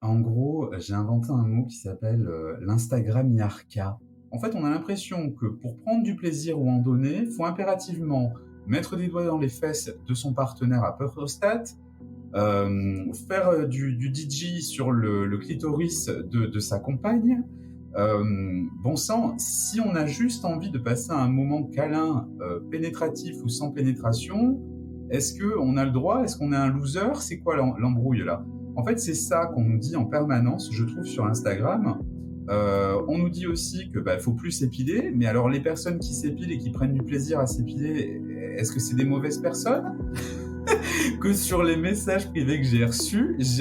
En gros, j'ai inventé un mot qui s'appelle, l'Instagramiarca. En fait, on a l'impression que pour prendre du plaisir ou en donner, faut impérativement mettre des doigts dans les fesses de son partenaire à prostate, faire, du DJ sur le clitoris de sa compagne. Bon sang, si on a juste envie de passer un moment câlin, pénétratif ou sans pénétration, est-ce qu'on a le droit? Est-ce qu'on est un loser? C'est quoi l'embrouille là? En fait, c'est ça qu'on nous dit en permanence, je trouve, sur Instagram. On nous dit aussi que bah, faut plus s'épiler, mais alors les personnes qui s'épilent et qui prennent du plaisir à s'épiler, est-ce que c'est des mauvaises personnes? Que sur les messages privés que j'ai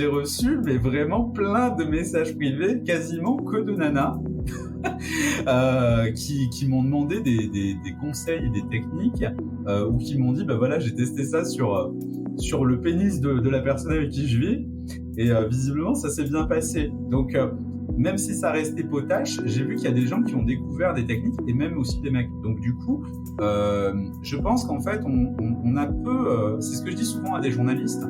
reçu mais vraiment plein de messages privés, quasiment que de nanas, qui m'ont demandé des conseils et des techniques, ou qui m'ont dit, bah voilà, j'ai testé ça sur le pénis de la personne avec qui je vis, et visiblement ça s'est bien passé. Donc même si ça restait potache, j'ai vu qu'il y a des gens qui ont découvert des techniques, et même aussi des mecs. Donc du coup, je pense qu'en fait, on a peu, c'est ce que je dis souvent à des journalistes,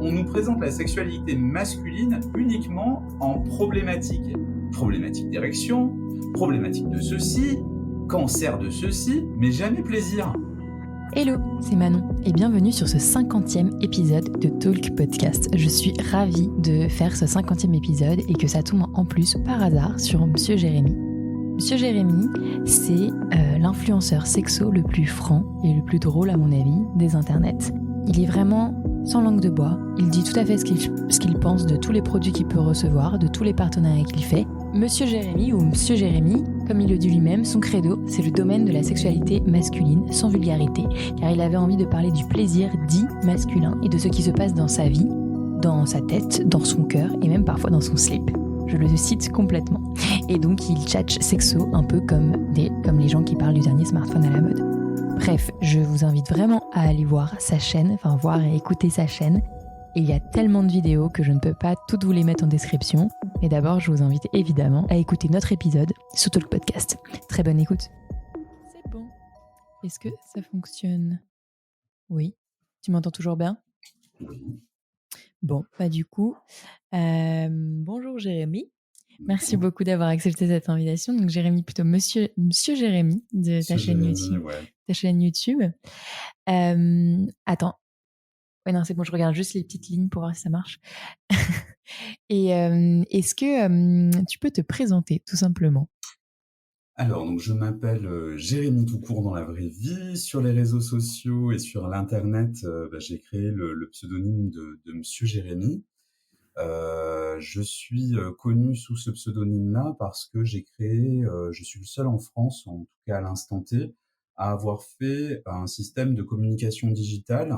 on nous présente la sexualité masculine uniquement en problématique. Problématique d'érection, problématique de ceci, cancer de ceci, mais jamais plaisir. Hello, c'est Manon et bienvenue sur ce 50e épisode de Talk Podcast. Je suis ravie de faire ce 50e épisode et que ça tombe en plus par hasard sur Monsieur Jérémy. Monsieur Jérémy, c'est l'influenceur sexo le plus franc et le plus drôle à mon avis des internets. Il est vraiment sans langue de bois, il dit tout à fait ce qu'il pense de tous les produits qu'il peut recevoir, de tous les partenariats qu'il fait. Monsieur Jérémy ou Monsieur Jérémy, comme il le dit lui-même, son credo, c'est le domaine de la sexualité masculine, sans vulgarité, car il avait envie de parler du plaisir dit masculin et de ce qui se passe dans sa vie, dans sa tête, dans son cœur et même parfois dans son slip. Je le cite complètement. Et donc il tchatche sexo un peu comme les gens qui parlent du dernier smartphone à la mode. Bref, je vous invite vraiment à aller voir sa chaîne, enfin voir et écouter sa chaîne. Il y a tellement de vidéos que je ne peux pas toutes vous les mettre en description. Mais d'abord, je vous invite évidemment à écouter notre épisode sur Talk Podcast. Très bonne écoute. C'est bon. Est-ce que ça fonctionne? Oui. Tu m'entends toujours bien? Oui. Bon, bah du coup, bonjour Jérémy. Merci beaucoup d'avoir accepté cette invitation. Donc Jérémy, plutôt Monsieur Jérémy de ta chaîne YouTube. Ouais. Ta chaîne YouTube. Attends. Ouais, non, c'est bon, je regarde juste les petites lignes pour voir si ça marche. Et est-ce que tu peux te présenter, tout simplement? Alors, donc je m'appelle Jérémy tout court dans la vraie vie. Sur les réseaux sociaux et sur l'internet, j'ai créé le pseudonyme de Monsieur Jérémy. Je suis connu sous ce pseudonyme-là parce que je suis le seul en France, en tout cas à l'instant T, à avoir fait un système de communication digitale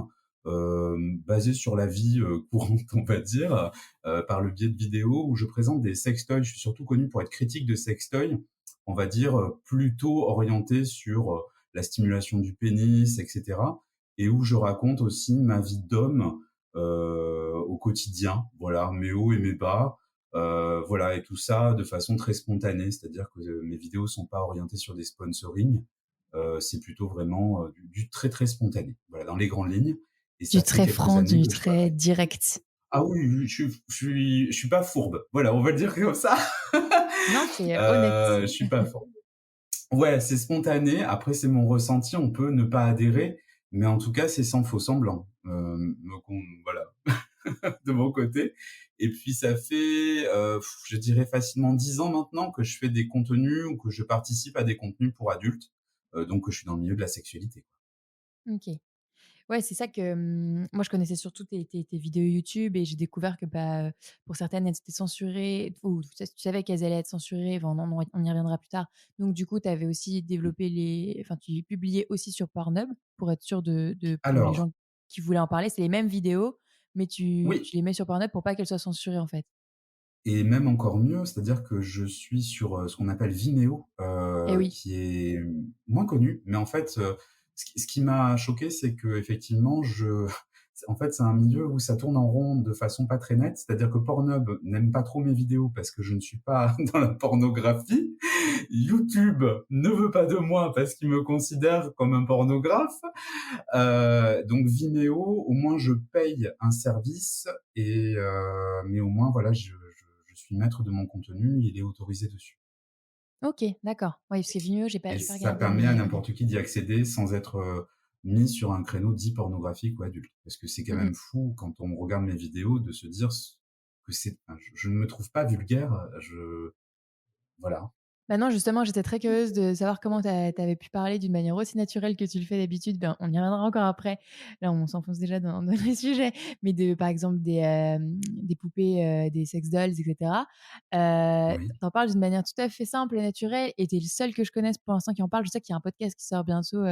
basé sur la vie courante, on va dire, par le biais de vidéos où je présente des sextoys. Je suis surtout connu pour être critique de sextoys, on va dire plutôt orienté sur la stimulation du pénis, etc. Et où je raconte aussi ma vie d'homme au quotidien, voilà, mes hauts et mes bas, voilà, et tout ça de façon très spontanée, c'est-à-dire que mes vidéos sont pas orientées sur des sponsoring, c'est plutôt vraiment du très très spontané, voilà, dans les grandes lignes. Et Du ça fait très quelques franc, années du que je dois. très direct. Ah oui, oui, je suis pas fourbe, voilà, on va le dire comme ça. Non, c'est honnête. Je suis pas fourbe. Ouais, c'est spontané. Après, c'est mon ressenti. On peut ne pas adhérer, mais en tout cas, c'est sans faux semblant. Donc voilà, de mon côté. Et puis ça fait, je dirais facilement 10 ans maintenant que je fais des contenus ou que je participe à des contenus pour adultes. Donc je suis dans le milieu de la sexualité, quoi. OK. Ouais, c'est ça que, moi je connaissais surtout tes vidéos YouTube et j'ai découvert que, bah, pour certaines, elles étaient censurées ou tu savais qu'elles allaient être censurées, enfin on y reviendra plus tard. Donc du coup, tu avais aussi développé tu les publiais aussi sur Pornhub pour être sûr de pour les Alors, gens qui voulaient en parler, c'est les mêmes vidéos, mais oui, tu les mets sur Pornhub pour pas qu'elles soient censurées, en fait? et même encore mieux, c'est-à-dire que je suis sur, ce qu'on appelle Vimeo, Eh oui. qui est moins connu. Mais en fait, ce qui m'a choqué, c'est qu'effectivement, en fait, c'est un milieu où ça tourne en rond de façon pas très nette. C'est-à-dire que Pornhub n'aime pas trop mes vidéos parce que je ne suis pas dans la pornographie. YouTube ne veut pas de moi parce qu'il me considère comme un pornographe. Donc Vimeo, au moins je paye un service mais au moins voilà, je suis maître de mon contenu, il est autorisé dessus. OK, d'accord. Oui, parce que Vimeo, Et j'ai pas ça regardé, permet à mais OK. n'importe qui d'y accéder sans être mis sur un créneau dit pornographique ou adulte. Parce que c'est quand Mmh. même fou quand on regarde mes vidéos de se dire que enfin, je ne me trouve pas vulgaire. Voilà. Bah non, justement, j'étais très curieuse de savoir comment tu avais pu parler d'une manière aussi naturelle que tu le fais d'habitude. Ben, on y reviendra encore après. Là, on s'enfonce déjà dans les sujets, mais par exemple, des poupées, des sex dolls et cetera. Oui, Tu parles d'une manière tout à fait simple et naturelle et tu es le seul que je connaisse pour l'instant qui en parle. Je sais qu'il y a un podcast qui sort bientôt,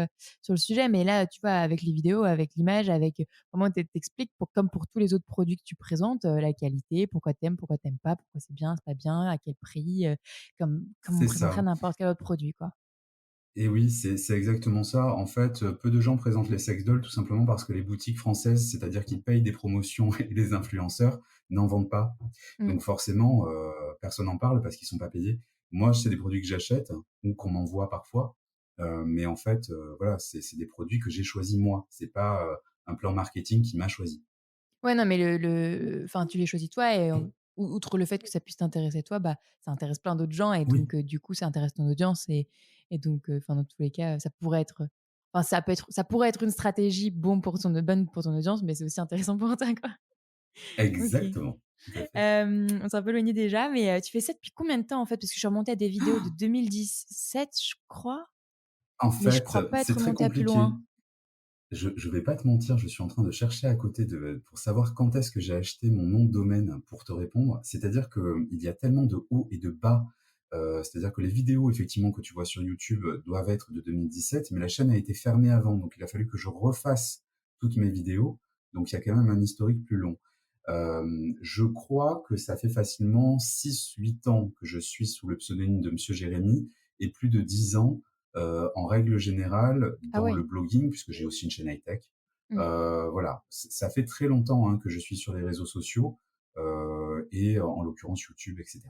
sur le sujet, mais là, tu vois, avec les vidéos, avec l'image, avec, vraiment tu expliques comme pour tous les autres produits que tu présentes, la qualité, pourquoi t'aimes pas, pourquoi c'est pas bien, à quel prix, comme on c'est présenterait ça. n'importe quel autre produit, quoi. Et oui, c'est exactement ça. En fait, peu de gens présentent les sex dolls tout simplement parce que les boutiques françaises, c'est-à-dire qu'ils payent des promotions et les influenceurs, n'en vendent pas. Mmh. Donc forcément, personne n'en parle parce qu'ils sont pas payés. Moi, c'est des produits que j'achète ou qu'on m'envoie parfois, mais en fait, voilà, c'est des produits que j'ai choisis moi. C'est pas, un plan marketing qui m'a choisi. Ouais, non, mais enfin, tu les choisis toi et outre le fait que ça puisse t'intéresser toi, bah, ça intéresse plein d'autres gens et Oui, donc du coup, ça intéresse ton audience et donc enfin, dans tous les cas, ça pourrait être enfin, ça pourrait être une stratégie bonne pour ton audience, mais c'est aussi intéressant pour toi, quoi. OK. exactement, tout à fait. On s'est un peu éloigné déjà, mais tu fais ça depuis combien de temps, en fait? Parce que je suis remontée à des vidéos de 2017, je crois, En mais je fait, crois pas c'est être très remontée à plus compliqué. loin. Je vais pas te mentir, je suis en train de chercher à côté pour savoir quand est-ce que j'ai acheté mon nom de domaine pour te répondre. C'est-à-dire que, il y a tellement de hauts et de bas, c'est-à-dire que les vidéos effectivement que tu vois sur YouTube, doivent être de 2017, mais la chaîne a été fermée avant, donc il a fallu que je refasse toutes mes vidéos. Donc il y a quand même un historique plus long. Je crois que ça fait facilement 6, 8 ans que je suis sous le pseudonyme de Monsieur Jérémy et plus de 10 ans en règle générale, Ah dans le ouais. blogging, puisque j'ai aussi une chaîne high-tech. Mmh. Voilà, ça fait très longtemps que je suis sur les réseaux sociaux et en l'occurrence YouTube, etc.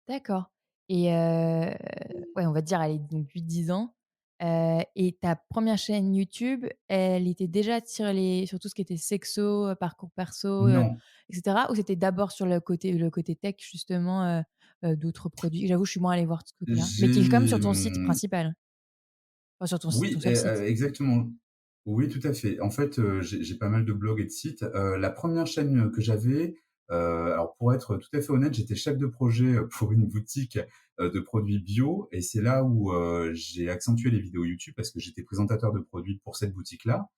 D'accord et ouais, on va dire, allez, donc 8-10 ans, et ta première chaîne YouTube, elle était déjà sur tout ce qui était sexo, parcours perso, Non, et cetera? Ou c'était d'abord sur le côté tech justement, d'autres produits? J'avoue, je suis moins allée voir de ce côté-là, mais qui est quand même sur j'ai ton site principal? Enfin, sur ton oui, seul site? exactement. Oui, tout à fait. En fait, j'ai pas mal de blogs et de sites. La première chaîne que j'avais, alors pour être tout à fait honnête, j'étais chef de projet, pour une boutique, de produits bio et c'est là où, j'ai accentué les vidéos YouTube parce que j'étais présentateur de produits pour cette boutique-là.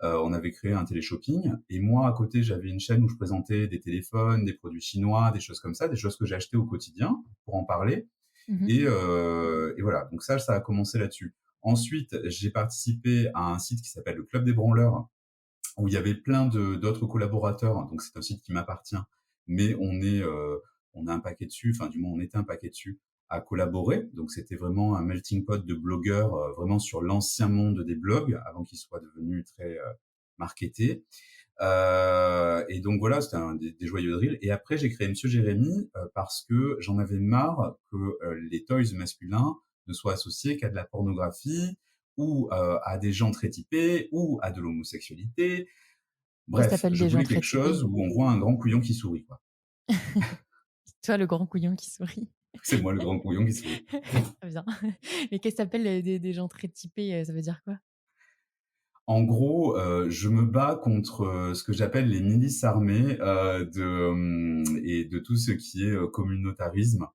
On avait créé un téléshopping et moi, à côté, j'avais une chaîne où je présentais des téléphones, des produits chinois, des choses comme ça, des choses que j'ai achetées au quotidien pour en parler. Mmh. Et voilà, donc ça a commencé là-dessus. Ensuite, j'ai participé à un site qui s'appelle le Club des branleurs, où il y avait plein d'autres collaborateurs. Donc c'est un site qui m'appartient, mais on est un paquet dessus, enfin du moins on était un paquet dessus à collaborer. Donc c'était vraiment un melting pot de blogueurs, vraiment sur l'ancien monde des blogs, avant qu'ils soient devenus très marketés. Et donc voilà, c'était des joyeux drills. Et après, j'ai créé Monsieur Jérémy parce que j'en avais marre que les toys masculins ne soient associés qu'à de la pornographie ou à des gens très typés ou à de l'homosexualité. Qu'est-ce que Bref, tu je des gens voulais très quelque chose typés? où on voit un grand couillon qui sourit, quoi. Toi, le grand couillon qui sourit. C'est moi le grand couillon qui sourit. Très bien. Mais qu'est-ce que tu des gens très typés, ça veut dire quoi? En gros, je me bats contre ce que j'appelle les milices armées et de tout ce qui est communautarisme.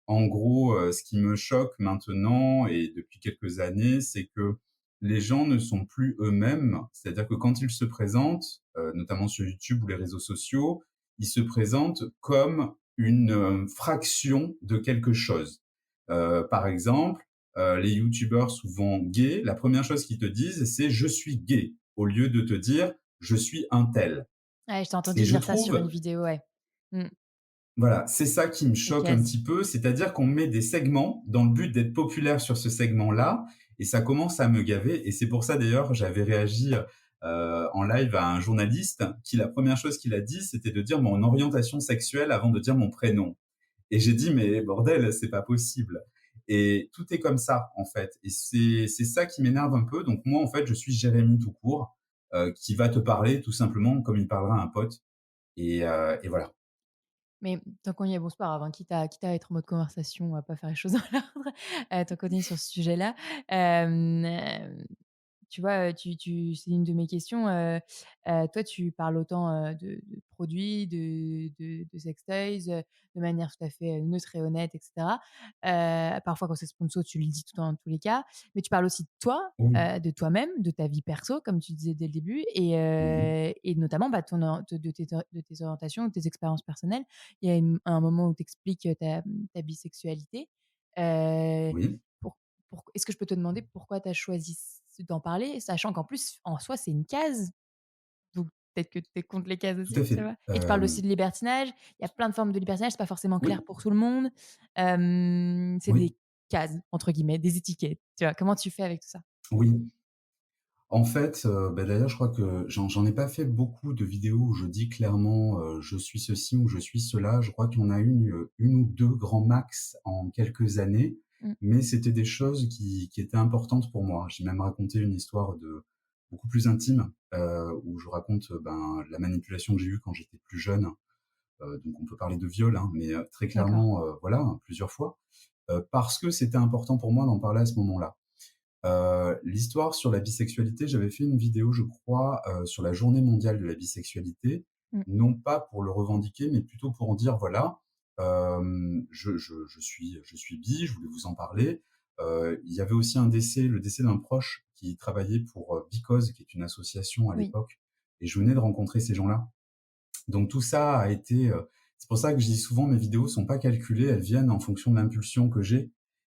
En gros, ce qui me choque maintenant et depuis quelques années, c'est que les gens ne sont plus eux-mêmes. C'est-à-dire que quand ils se présentent, notamment sur YouTube ou les réseaux sociaux, ils se présentent comme une, fraction de quelque chose. Par exemple, les youtubeurs souvent gays, la première chose qu'ils te disent, c'est: «Je suis gay», au lieu de te dire: «Je suis un tel» Ouais, je t'ai et entendu je dire ça sur une trouve vidéo, ouais. Mmh. voilà, c'est ça qui me Les choque un cases. petit peu, c'est-à-dire qu'on met des segments dans le but d'être populaire sur ce segment-là et ça commence à me gaver et c'est pour ça d'ailleurs j'avais réagi, en live à un journaliste qui, la première chose qu'il a dit, c'était de dire mon orientation sexuelle avant de dire mon prénom. Et j'ai dit: «Mais bordel, c'est pas possible» et tout est comme ça, en fait et c'est ça qui m'énerve un peu. Donc moi, en fait, je suis Jérémy tout court, qui va te parler tout simplement comme il parlera à un pote et voilà. Mais tant qu'on y est, bon, c'est pas grave, hein, quitte à être en mode conversation, on va pas faire les choses dans l'ordre. Tant qu'on est sur ce sujet-là, tu vois, c'est une de mes questions, toi, tu parles autant, de produits, de sextoys, de manière tout à fait, neutre et honnête et cetera. Parfois quand c'est sponsor, tu le dis tout dans tous les cas, mais tu parles aussi de toi, Oui, de toi-même, de ta vie perso, comme tu disais dès le début oui, et notamment, bah, ton or de tes orientations, de tes expériences personnelles. Il y a un moment où tu expliques, ta bisexualité. Heu, oui, est-ce que je peux te demander pourquoi tu as choisi d'en parler? Sachant qu'en plus, en soi, c'est une case, donc peut-être que tu es contre les cases tout à aussi, tu fait. vois? Et tu parles aussi de libertinage. Il y a plein de formes de libertinage, c'est pas forcément clair Oui, pour tout le monde. C'est oui, des «cases» entre guillemets, des étiquettes, tu vois? Comment tu fais avec tout ça? oui. En fait, bah, d'ailleurs, je crois que j'en ai pas fait beaucoup de vidéos où je dis clairement, je suis ceci ou je suis cela. Je crois qu'il y en a une ou 2 grand max en quelques années, Mmh, mais c'était des choses qui étaient importantes pour moi. J'ai même raconté une histoire de beaucoup plus intime, où je raconte, ben, la manipulation que j'ai eue quand j'étais plus jeune. Donc on peut parler de viol, hein, mais, très d'accord. clairement, voilà, hein, plusieurs fois, parce que c'était important pour moi d'en parler à ce moment-là. L'histoire sur la bisexualité, j'avais fait une vidéo, je crois, sur la journée mondiale de la bisexualité, Mmh, non pas pour le revendiquer, mais plutôt pour en dire: «Voilà, je suis bi, je voulais vous en parler». Il y avait aussi le décès d'un proche qui travaillait pour, Because, qui est une association à oui. l'époque et je venais de rencontrer ces gens-là. Donc tout ça a été, c'est pour ça que je dis souvent mes vidéos sont pas calculées, elles viennent en fonction de l'impulsion que j'ai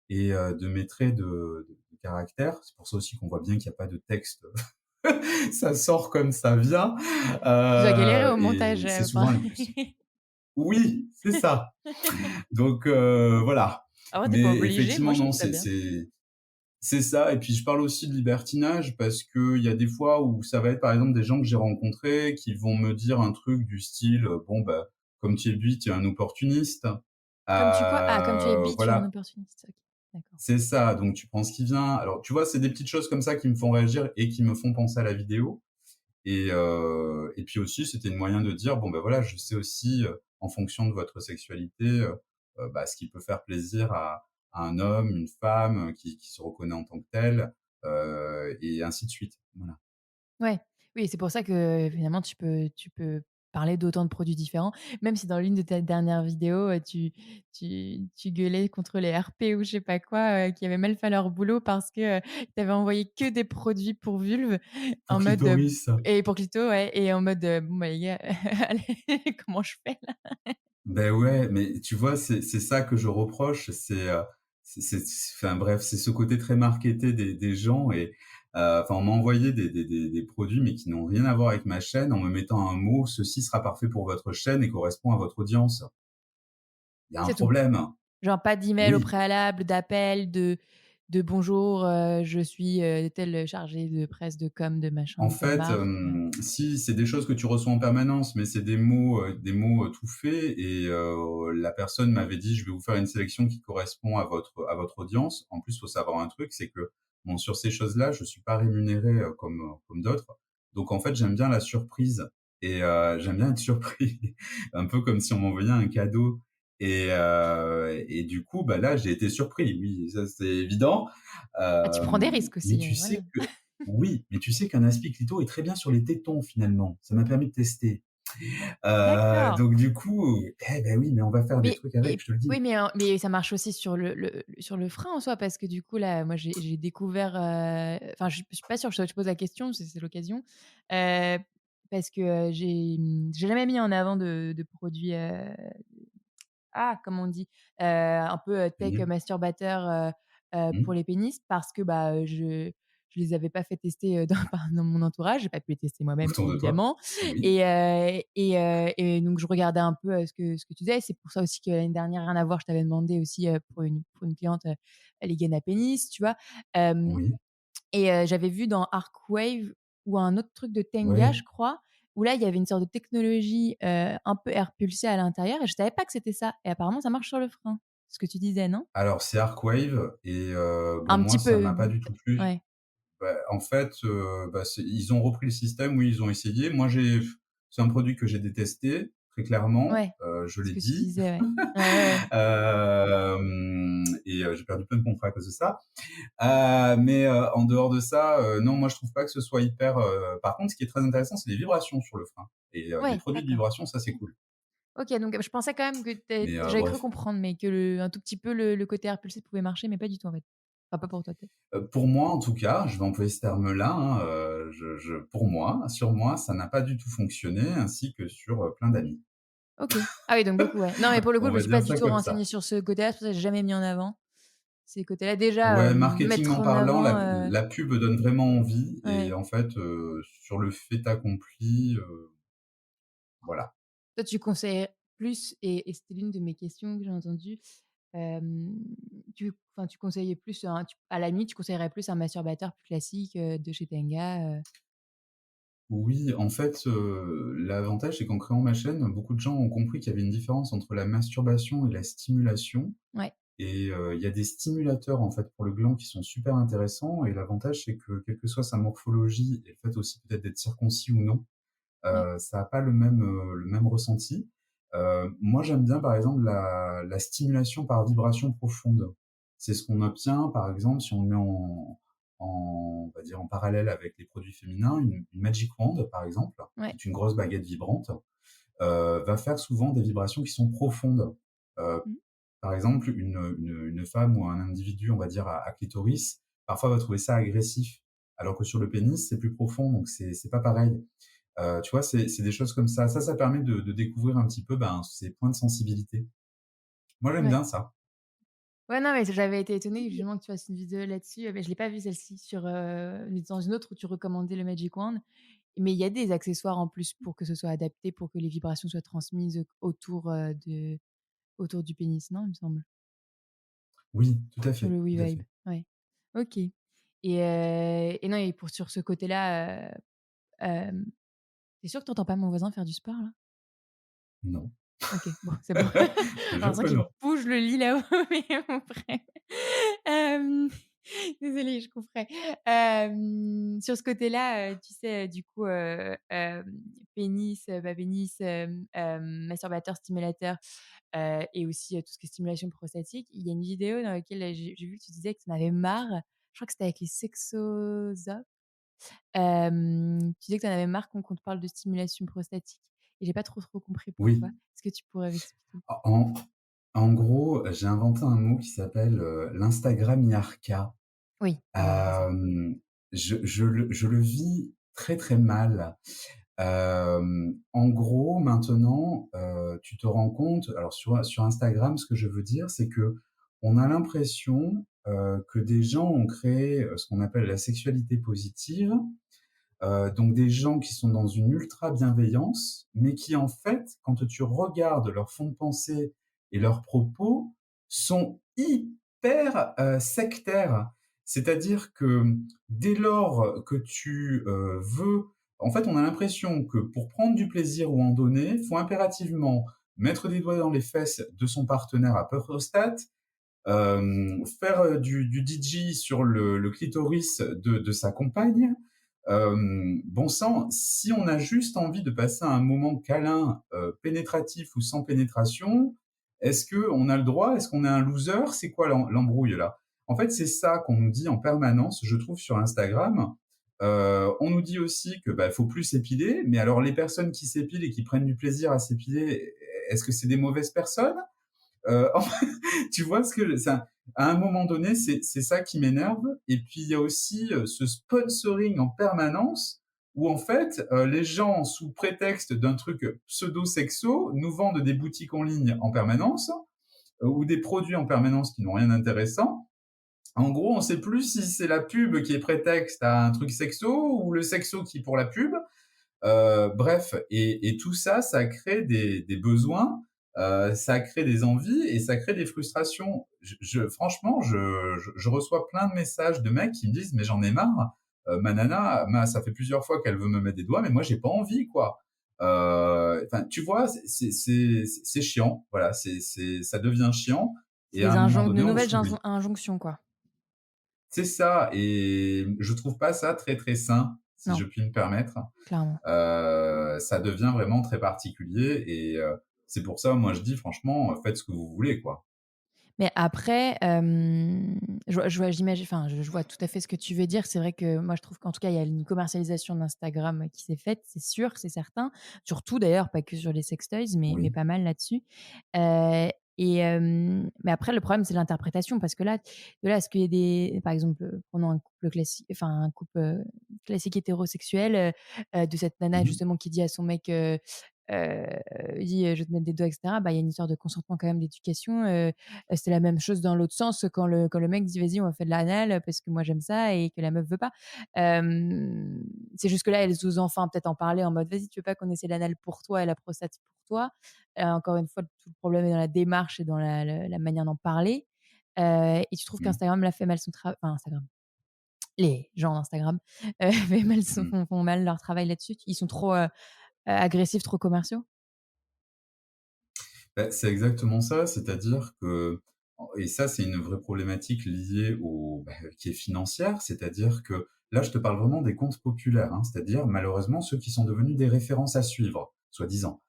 et de mes traits de caractère. C'est pour ça aussi qu'on voit bien qu'il y a pas de texte, ça sort comme ça vient, Tu dois galérer au montage, et c'est enfin. souvent l'impulsion. Oui, c'est ça. Donc voilà. Après tu pas Mais obligé, moi effectivement je non, trouve ça bien. c'est ça et puis je parle aussi de libertinage parce qu'il y a des fois où ça va être par exemple des gens que j'ai rencontrés qui vont me dire un truc du style, «Bon, bah, comme tu es bi, tu es un opportuniste». Comme tu quoi? Ah, comme tu es bi, tu es un Voilà, opportuniste. OK, d'accord. c'est ça, donc tu prends ce qui vient. Alors tu vois, c'est des petites choses comme ça qui me font réagir et qui me font penser à la vidéo et puis aussi c'était le moyen de dire: «Bon, ben voilà, je sais aussi, en fonction de votre sexualité, bah, ce qui peut faire plaisir à un homme, une femme, qui se reconnaît en tant que tel», et ainsi de suite. Voilà. Ouais, oui, c'est pour ça que finalement tu peux parler d'autant de produits différents, même si dans l'une de tes dernières vidéos, tu gueulais contre les RP ou je sais pas quoi, qui avaient mal fait leur boulot parce que, tu avais envoyé que des produits pour vulve Pour en mode, clitoris. et pour clito, ouais, et en mode, «Bon bah les gars, allez, comment je fais là?» Ben ouais, mais tu vois, c'est ça que je reproche, enfin bref, c'est ce côté très marketé des gens et enfin on m'a envoyé des produits, mais qui n'ont rien à voir avec ma chaîne, en me mettant un mot: «Ceci sera parfait pour votre chaîne et correspond à votre audience». Il y a un C'est tout. problème. Genre pas d'email au Oui. préalable, d'appel, de «Bonjour, je suis, tel chargé de presse, de com, de machin, En de telle fait, marque». si, c'est des choses que tu reçois en permanence, mais c'est des mots, tout faits et la personne m'avait dit: «Je vais vous faire une sélection qui correspond à votre audience». En plus, il faut savoir un truc, c'est que, bon, sur ces choses-là, je suis pas rémunéré, comme d'autres. Donc en fait, j'aime bien la surprise et j'aime bien être surpris, un peu comme si on m'envoyait un cadeau et du coup, bah, là, j'ai été surpris, oui, ça, c'est évident. Ah, tu prends des risques Mais aussi, tu voilà. sais que oui, mais tu sais qu'un aspi clito est très bien sur les tétons finalement. Ça m'a permis de tester. D'accord. Donc du coup, eh ben oui, mais on va faire des Mais trucs avec, et je te le dis. oui, mais ça marche aussi sur le frein en soi parce que du coup là, moi j'ai découvert, enfin je suis pas sûre, je te pose la question, c'est l'occasion, heu, parce que, j'ai jamais mis en avant de produits, comment on dit? Un peu, tech Génial. masturbateur, Mmh. pour les pénis parce que, bah, je les avais pas fait tester, dans mon entourage. J'ai pas pu les tester moi-même Autour de toi. évidemment Oui, et donc je regardais un peu, ce que tu disais. C'est pour ça aussi que l'année dernière, rien à voir, je t'avais demandé aussi, pour une cliente, les gaines à pénis, tu vois? Hem oui. et j'avais vu dans Arkwave ou un autre truc de Tenga, Ouais. je crois, où là, il y avait une sorte de technologie, un peu air pulsé à l'intérieur et je savais pas que c'était ça et apparemment ça marche sur le frein. Ce que tu disais, non? Alors c'est Arcwave et bon Un moi petit ça peu, m'a pas du tout plu. ouais, Bah, en fait, c'est ils ont repris le système, oui, ils ont essayé. Moi c'est un produit que j'ai détesté, très clairement, ouais, je ce l'ai que tu dit. disais, ouais. Ouais, ouais, ouais. J'ai perdu plein de contrats à cause de ça. En dehors de ça, non, moi je trouve pas que ce soit hyper, par contre, ce qui est très intéressant, c'est les vibrations sur le frein et les Ouais, produits de d'accord. vibration, ça c'est cool. OK, donc je pensais quand même que j'avais cru Bref. comprendre, mais que un tout petit peu le côté air pulsé pouvait marcher, mais pas du tout, en fait. Enfin, pas pour toi, peut-être. Pour moi, en tout cas, je vais employer ce terme-là, hein, je pour moi, sur moi, ça n'a pas du tout fonctionné, ainsi que sur, plein d'amis. OK. Ah oui, donc beaucoup, ouais. Non, mais pour le coup, On je me va suis pas dire du ça tout comme renseignée ça. sur ce côté-là, c'est pour ça que j'ai jamais mis en avant ces côtés-là. Déjà, Ouais, mettre marketingment en parlant, avant, la pub donne vraiment envie et ouais. en fait, sur le fait accompli, voilà. Toi, tu conseillerais plus et c'était l'une de mes questions que j'ai entendues, hem, tu conseillais plus un tu à la limite, tu conseillerais plus un masturbateur plus classique, de chez Tenga, Oui, en fait, l'avantage, c'est qu'en créant ma chaîne, beaucoup de gens ont compris qu'il y avait une différence entre la masturbation et la stimulation ouais, et il y a des stimulateurs, en fait, pour le gland qui sont super intéressants et l'avantage, c'est que quelle que soit sa morphologie et le fait aussi peut-être d'être circoncis ou non, ouais, ça a pas le même ressenti. Moi, j'aime bien, par exemple, la stimulation par vibration profonde. C'est ce qu'on obtient, par exemple, si on le met on va dire, en parallèle avec les produits féminins, une Magic Wand, par exemple, qui ouais. est une grosse baguette vibrante, va faire souvent des vibrations qui sont profondes. Heu, Mmh. Par exemple, une femme ou un individu, on va dire, à clitoris, parfois va trouver ça agressif, alors que sur le pénis, c'est plus profond, donc c'est pas pareil. Tu vois, c'est des choses comme ça. Ça permet de découvrir un petit peu, ben, ces points de sensibilité. Moi, j'aime Ouais. bien ça. Ouais, non, mais j'avais été étonnée justement que tu fasses une vidéo là-dessus, mais je l'ai pas vue celle-ci sur, dans une autre où tu recommandais le Magic Wand. Mais il y a des accessoires en plus pour que ce soit adapté, pour que les vibrations soient transmises autour du pénis, non, il me semble? Oui, tout à Sur fait, le tout à WeVibe, fait. ouais. OK et non et pour sur ce côté-là, tu sûr que tu entends pas mon voisin faire du sport là? Non, OK, bon, c'est bon. je te J'ai jure l'impression que qu'il non. bouge le lit là-haut, mais mon frère. Hem, désolée, je couperai. Sur ce côté-là, tu sais, du coup, pénis, pas pénis, masturbateur, stimulateur, et aussi, tout ce qui est stimulation prostatique. Il y a une vidéo dans laquelle, j'ai vu que tu disais que tu en avais marre. Je crois que c'était avec les Sexosaures. Tu disais que tu en avais marre qu'on te parle de stimulation prostatique et j'ai pas trop compris Oui, pourquoi. Est-ce que tu pourrais m'expliquer? en en gros, j'ai inventé un mot qui s'appelle, l'Instagramiarca. Oui, alors là, c'est Je le vis très, très mal. En gros, maintenant, tu te rends compte alors sur Instagram, ce que je veux dire, c'est que on a l'impression, que des gens ont créé, ce qu'on appelle la sexualité positive, donc des gens qui sont dans une ultra bienveillance, mais qui en fait, quand tu regardes leur fond de pensée et leurs propos, sont hyper, sectaires. C'est-à-dire que dès lors que tu, veux en fait, on a l'impression que pour prendre du plaisir ou en donner, il faut impérativement mettre des doigts dans les fesses de son partenaire à prostate, faire, du DJ sur le clitoris de sa compagne. Bon sang, si on a juste envie de passer un moment câlin, pénétratif ou sans pénétration, est-ce qu'on a le droit? Est-ce qu'on est un loser? C'est quoi l'embrouille là? En fait, c'est ça qu'on nous dit en permanence, je trouve, sur Instagram. On nous dit aussi que, bah, il faut plus s'épiler, mais alors les personnes qui s'épilent et qui prennent du plaisir à s'épiler, est-ce que c'est des mauvaises personnes? En fait, tu vois ce que ça à un moment donné, c'est ça qui m'énerve et puis il y a aussi, ce sponsoring en permanence où en fait, les gens sous prétexte d'un truc pseudo-sexo nous vendent des boutiques en ligne en permanence, ou des produits en permanence qui n'ont rien d'intéressant. En gros, on sait plus si c'est la pub qui est prétexte à un truc sexo ou le sexo qui est pour la pub. Bref, et tout ça, ça crée des besoins, ça crée des envies et ça crée des frustrations. Franchement, je reçois plein de messages de mecs qui me disent: «Mais j'en ai marre, ma nana, ça fait plusieurs fois qu'elle veut me mettre des doigts, mais moi j'ai pas envie, quoi. Enfin, tu vois, c'est chiant. Voilà, ça devient chiant. C'est Et à un moment de donné, on nouvelles s'oublie. injonctions, quoi. C'est ça. Et je trouve pas ça très très sain, si Non, je puis me permettre. clairement. Ça devient vraiment très particulier. Et c'est pour ça, moi je dis franchement, faites ce que vous voulez, quoi. Mais après, je vois j'imagine enfin, je vois tout à fait ce que tu veux dire. C'est vrai que moi, je trouve qu'en tout cas, il y a une commercialisation d'Instagram qui s'est faite, c'est sûr, c'est certain. Surtout d'ailleurs, pas que sur les sextoys, mais Oui. pas mal là-dessus. Heu mais après le problème, c'est l'interprétation parce que là, de là à ce qu'il y ait des par exemple, prenons un couple classique enfin un couple, classique hétérosexuel, de cette nana Mmh. justement qui dit à son mec, heu, dit: «Je vais te mettre des doigts» et cetera. Bah, il y a une histoire de consentement quand même, d'éducation, c'est la même chose dans l'autre sens quand le mec dit: «Vas-y, on va faire de l'anal, parce que moi j'aime ça» et que la meuf veut pas. C'est juste que là, elle ose enfin peut-être en parler en mode: «Vas-y, tu veux pas qu'on essaie l'anal pour toi et la prostate pour toi?» Encore une fois, tout le problème est dans la démarche et dans la manière d'en parler. Et tu trouves Mmh. qu'Instagram là fait mal son travail enfin Instagram, les gens d'Instagram, fait mal son Mmh. font mal leur travail là-dessus? Ils sont trop, agressifs, trop commerciaux? Bah, c'est exactement ça, c'est-à-dire que et ça, c'est une vraie problématique liée qui est financière, c'est-à-dire que là, je te parle vraiment des comptes populaires, hein, c'est-à-dire malheureusement ceux qui sont devenus des références à suivre, soi-disant.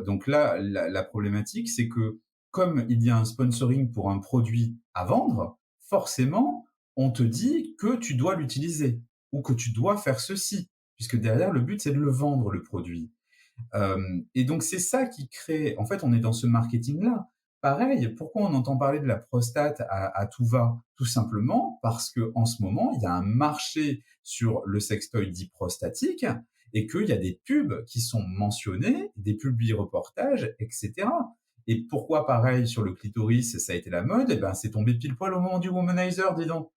Donc là, la problématique, c'est que comme il y a un sponsoring pour un produit à vendre, forcément, on te dit que tu dois l'utiliser ou que tu dois faire ceci, puisque derrière, le but, c'est de le vendre, le produit. Et donc c'est ça qui crée en fait, on est dans ce marketing-là. Pareil, pourquoi on entend parler de la prostate à tout va? Tout simplement parce que en ce moment, il y a un marché sur le sextoy dit prostatique et qu'il y a des pubs qui sont mentionnées, des publi-reportages et cetera. Et pourquoi pareil sur le clitoris, ça a été la mode? Et ben, c'est tombé pile poil au moment du womanizer, dis donc.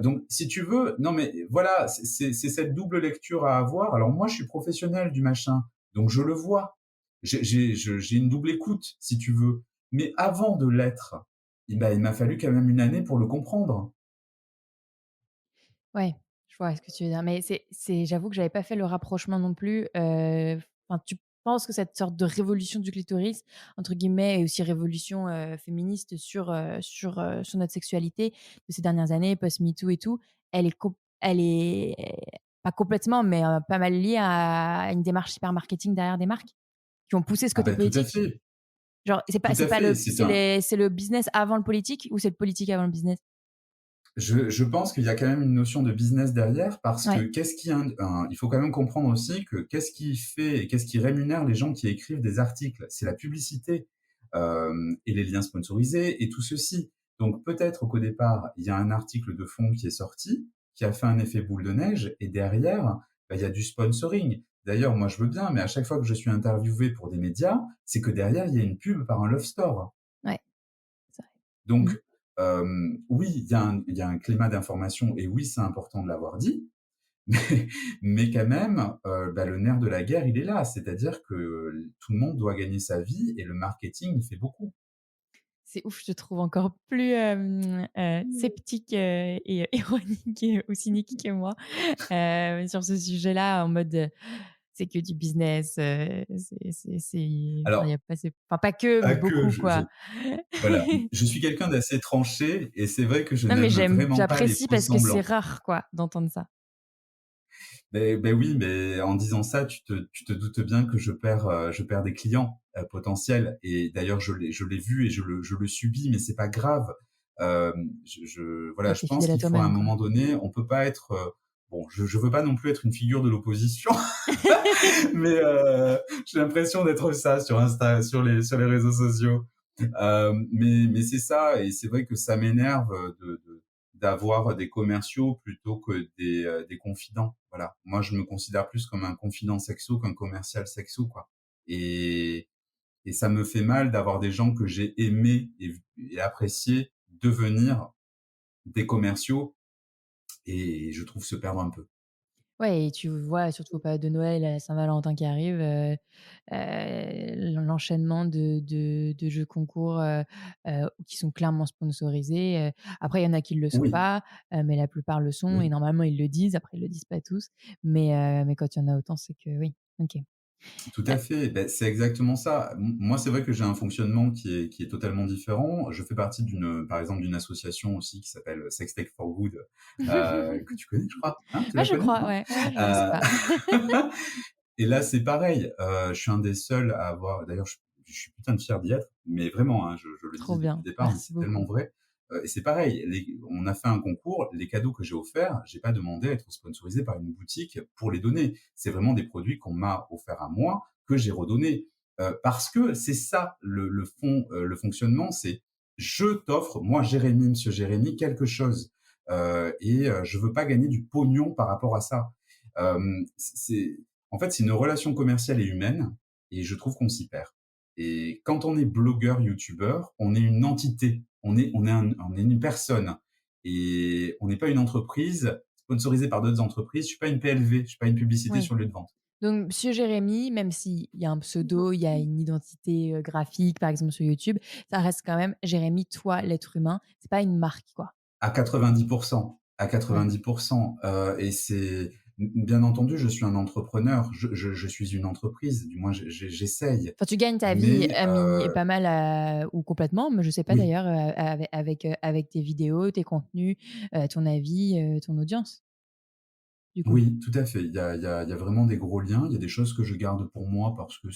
Donc si tu veux non mais voilà, c'est cette double lecture à avoir. Alors moi, je suis professionnel du machin, donc je le vois. J'ai une double écoute, si tu veux. Mais avant de l'être, il m'a fallu quand même une année pour le comprendre. Ouais, je vois ce que tu veux dire, mais c'est j'avoue que j'avais pas fait le rapprochement non plus, enfin, tu penses que cette sorte de «révolution du clitoris» entre guillemets et aussi révolution, féministe sur notre sexualité de ces dernières années, post-MeToo et tout, elle est pas complètement, mais pas mal liée à une démarche hyper marketing derrière des marques qui ont poussé ce Ah côté ben tout à politique? fait, Genre, tout à c'est pas fait. c'est le business avant le politique ou c'est le politique avant le business? Je pense qu'il y a quand même une notion de business derrière parce que Ouais, qu'est-ce qui il faut quand même comprendre aussi que qu'est-ce qui fait et qu'est-ce qui rémunère les gens qui écrivent des articles? C'est la publicité, et les liens sponsorisés et tout ceci. Donc peut-être qu'au départ, il y a un article de fond qui est sorti, qui a fait un effet boule de neige et derrière, il y a du sponsoring. D'ailleurs, moi je veux bien, mais à chaque fois que je suis interviewé pour des médias, c'est que derrière, il y a une pub par un love store. ouais, c'est vrai. Mmh. Donc, oui, il y a un climat d'information et oui, c'est important de l'avoir dit, mais quand même, le nerf de la guerre, il est là. C'est-à-dire que tout le monde doit gagner sa vie et le marketing, il fait beaucoup. C'est ouf, je te trouve encore plus, sceptique, et ironique ou cynique que moi, sur ce sujet-là en mode, c'est que du business, c'est enfin, il y Alors, a pas c'est enfin pas que, mais pas que beaucoup quoi. voilà, je suis quelqu'un d'assez tranché et c'est vrai que je Non mais n'aime vraiment pas les j'apprécie faux parce que c'est semblants. rare quoi d'entendre ça. Oui, mais en disant ça, tu te doutes bien que je perds des clients, potentiels et d'ailleurs je l'ai vu et je le subis, mais c'est pas grave. Voilà, Ouais, je tu pense fidèle à qu'il faut à un toi-même quoi. moment donné, on peut pas être, bon, je veux pas non plus être une figure de l'opposition, mais j'ai l'impression d'être ça sur Insta, sur les réseaux sociaux. Mais c'est ça et c'est vrai que ça m'énerve, d'avoir des commerciaux plutôt que des confidents. Voilà. Moi, je me considère plus comme un confident sexo qu'un commercial sexo, quoi. Et, et ça me fait mal d'avoir des gens que j'ai aimés et appréciés devenir des commerciaux et je trouve se perdre un peu. Ouais et tu vois, surtout aux périodes de Noël, à la Saint-Valentin qui arrive, l'enchaînement de jeux concours, qui sont clairement sponsorisés, après il y en a qui le sont Oui, pas, mais la plupart le sont et oui. normalement ils le disent. Après ils le disent pas tous, mais quand il y en a autant, c'est que oui. OK. Tout à fait, beh, c'est exactement ça. Moi, c'est vrai que j'ai un fonctionnement qui est totalement différent. Je fais partie par exemple, d'une association aussi qui s'appelle Sextech for Good, que tu connais, je crois, hein? Tu Ouais, la je connais, crois, non? ouais, ouais, je sais Heu, pas. et là, c'est pareil, je suis un des seuls à avoir d'ailleurs, je suis putain de fier d'y être, mais vraiment, hein, je le Trop dis depuis bien, le départ, mais merci c'est tellement beaucoup. vrai, et c'est pareil, on a fait un concours, les cadeaux que j'ai offerts, j'ai pas demandé à être sponsorisé par une boutique pour les donner. C'est vraiment des produits qu'on m'a offerts à moi, que j'ai redonnés, parce que c'est ça le fonctionnement, c'est: je t'offre, moi Jérémy, monsieur Jérémy, quelque chose, je veux pas gagner du pognon par rapport à ça. C'est en fait, c'est une relation commerciale et humaine et je trouve qu'on s'y perd. Et quand on est blogueur, youtubeur, on est une entité, on est une personne et on n'est pas une entreprise sponsorisée par d'autres entreprises. Je suis pas une PLV, je suis pas une publicité Oui. sur le lieu de vente. Donc Monsieur Jérémy, même s'il y a un pseudo, il y a une identité, graphique, par exemple sur YouTube, ça reste quand même Jérémy, toi, l'être humain. C'est pas une marque, quoi. À 90 à Ouais. 90 et bien entendu, je suis un entrepreneur, je suis une entreprise, du moins j'essaye, Enfin, tu gagnes ta vie mais à pas mal, ou complètement, mais je sais pas oui. d'ailleurs, avec tes vidéos, tes contenus, ton avis, ton audience, du coup? Oui, tout à fait. Il y a vraiment des gros liens. Il y a des choses que je garde pour moi parce que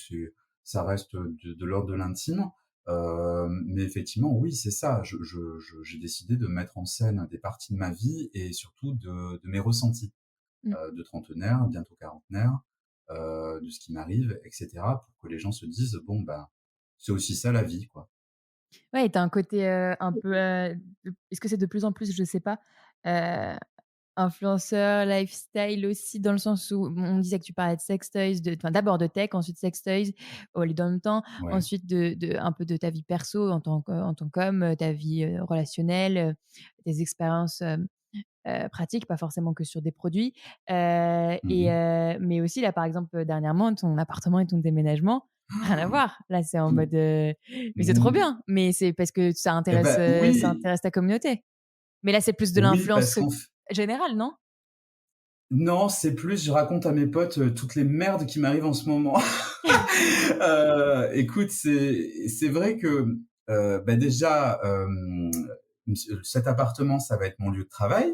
ça reste de l'ordre de l'intime. Mais effectivement, oui, c'est ça. J'ai décidé de mettre en scène des parties de ma vie et surtout de mes ressentis, Mmh. de trentenaire, bientôt quarantenaire, de ce qui m'arrive, et cetera, pour que les gens se disent: «Bon, ben, c'est aussi ça la vie, quoi». Ouais, tu as un côté, un peu, est-ce que c'est de plus en plus, je sais pas, heu influenceur, lifestyle aussi dans le sens où on disait que tu parlais de sextoys, d'abord de tech, ensuite sextoys, les dans le même temps, Ouais. ensuite de un peu de ta vie perso en tant qu'homme, ta vie, relationnelle, tes expériences, pratiques, pas forcément que sur des produits, Mmh. mais aussi là, par exemple, dernièrement, ton appartement et ton déménagement, rien à voir. Là, c'est en mode, mais c'est trop Mmh. bien, mais c'est parce que Et ben ça oui, intéresse ta communauté. Mais là, c'est plus de oui, parce l'influence qu'en générale, non? non, c'est plus je raconte à mes potes, toutes les merdes qui m'arrivent en ce moment. Écoute, c'est vrai que, bah, déjà, cet appartement, ça va être mon lieu de travail,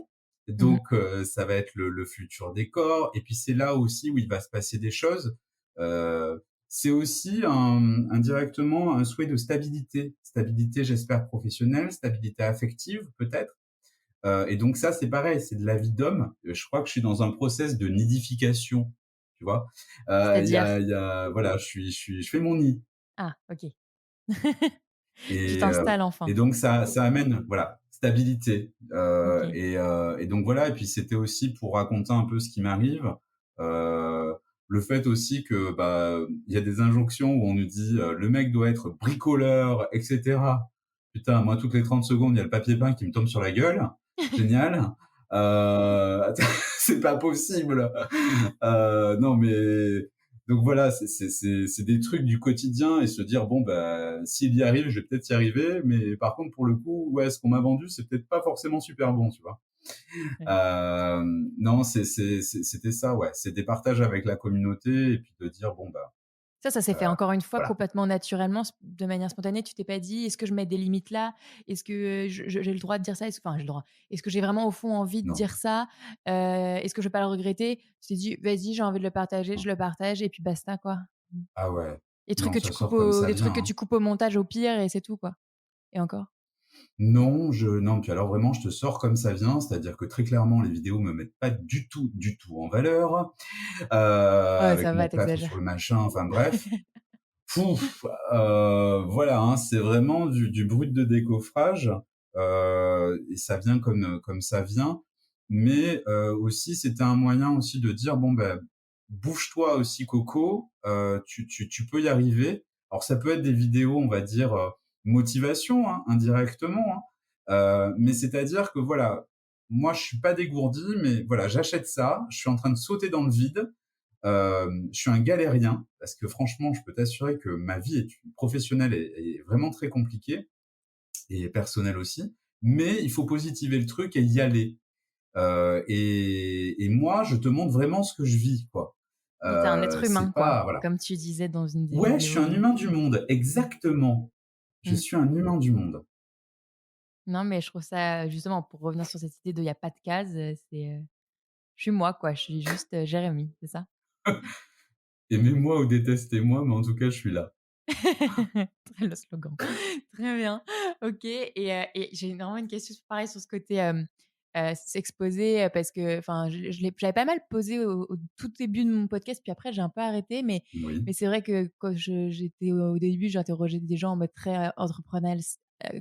Mmh. donc ça va être le futur décor et puis c'est là aussi où il va se passer des choses. C'est aussi indirectement un souhait de stabilité. Stabilité, j'espère professionnelle, stabilité affective peut-être. Et donc ça, c'est pareil, c'est de la vie d'homme. Je crois que je suis dans un process de nidification, tu vois? C'est-à-dire? Voilà, je fais mon nid Ah, OK. Tu et heu t'installes et enfin. donc ça amène, voilà, stabilité, OK. et donc voilà et puis c'était aussi pour raconter un peu ce qui m'arrive, heu, le fait aussi que, bah, il y a des injonctions où on nous dit, «Le mec doit être bricoleur» et cetera. Putain, moi, toutes les 30 secondes, il y a le papier peint qui me tombe sur la gueule. Génial. C'est pas possible. Non, mais donc voilà, c'est des trucs du quotidien et se dire: «Bon, bah, s'il y arrive, je vais peut-être y arriver», mais par contre, pour le coup, ouais, ce qu'on m'a vendu, c'est peut-être pas forcément super bon, tu vois? Ouais. Non, c'était ça, ouais. C'est des partages avec la communauté et puis de dire: «Bon, bah, Ça s'est fait heu, encore une fois voilà». complètement naturellement, de manière spontanée. Tu t'es pas dit: «Est-ce que je mets des limites là? Est-ce que j'ai le droit de dire ça? Enfin, j'ai le droit. Est-ce que j'ai vraiment au fond envie de Non, dire ça? Est-ce que je vais pas le regretter?» Tu t'es dit: «Vas-y, j'ai envie de le partager, non. je le partage et puis basta, quoi». Mmh. Ah ouais. Les trucs Non, que ça tu coupes sort comme ça les vient, trucs que hein. tu coupes au montage au pire et c'est tout, quoi et encore? Non, puis alors vraiment, je te sors comme ça vient, c'est-à-dire que très clairement, les vidéos me mettent pas du tout en valeur, Ouais, ça avec va, mon tu plâtre sur exagères. le machin, enfin bref. Pouf, voilà, hein, c'est vraiment du brut de décoffrage, et ça vient comme ça vient. Mais, aussi, c'était un moyen aussi de dire: «Bon, ben, bouge-toi aussi coco, tu peux y arriver». Alors ça peut être des vidéos, on va dire, motivation, hein, indirectement, hein, mais c'est-à-dire que voilà, moi, je suis pas dégourdi, mais voilà, j'achète ça, je suis en train de sauter dans le vide. Je suis un galérien parce que franchement, je peux t'assurer que ma vie professionnelle est vraiment très compliquée et personnelle aussi. Mais il faut positiver le truc et y aller. Et moi, je te montre vraiment ce que je vis, quoi. Oui, tu un être humain, C'est quoi, pas voilà. comme tu disais dans une des Ouais, je suis vidéos. un humain du monde, exactement. Je Mmh. suis un humain du monde. Non, mais je trouve ça justement pour revenir sur cette idée de il y a pas de cases, je suis moi, quoi, je suis juste, Jérémy, c'est ça? Aimez-moi ou détestez-moi, mais en tout cas, je suis là. Très le slogan. Très bien. OK et j'ai énormément une question pareil sur ce côté, s'exposer, parce que enfin je l'avais pas mal posé au tout début de mon podcast, puis après j'ai un peu arrêté, Oui, mais c'est vrai que quand j'étais au début, j'interrogeais des gens en mode très, entrepreneurial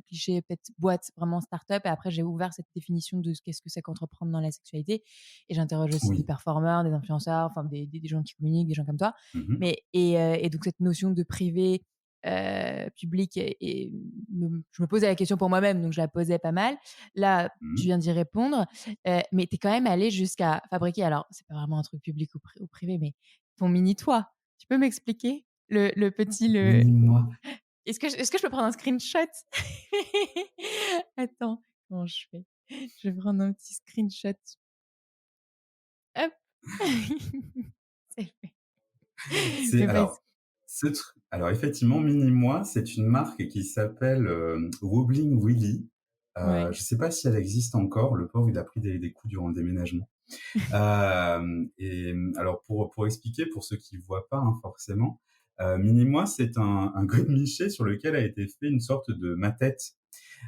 cliché, peut-être boîte vraiment start-up et après j'ai ouvert cette définition de qu'est-ce que c'est qu'entreprendre dans la sexualité et j'interroge aussi des oui. performeurs, des influenceurs, enfin des gens qui communiquent, des gens comme toi. Mmh. Et donc cette notion de privé, public je me posais la question pour moi-même, donc je la posais pas mal. Là, tu Mmh. viens d'y répondre, mais tu es quand même allé jusqu'à fabriquer alors c'est pas vraiment un truc public ou privé, mais ton mini toit. Tu peux m'expliquer? Le petit le Mini-moi. est-ce que je peux prendre un screenshot? Attends, comment je fais? Je vais prendre un petit screenshot. Hop! C'est fait. C'est Mais vas-y. alors effectivement, Mini-moi, c'est une marque qui s'appelle, Wobbling Willy. Ouais. Je sais pas si elle existe encore. Le pauvre, il a pris des coups durant le déménagement. Alors pour expliquer, pour ceux qui voient pas, hein, forcément, Mini-moi, c'est un godemiché sur lequel a été fait une sorte de ma tête,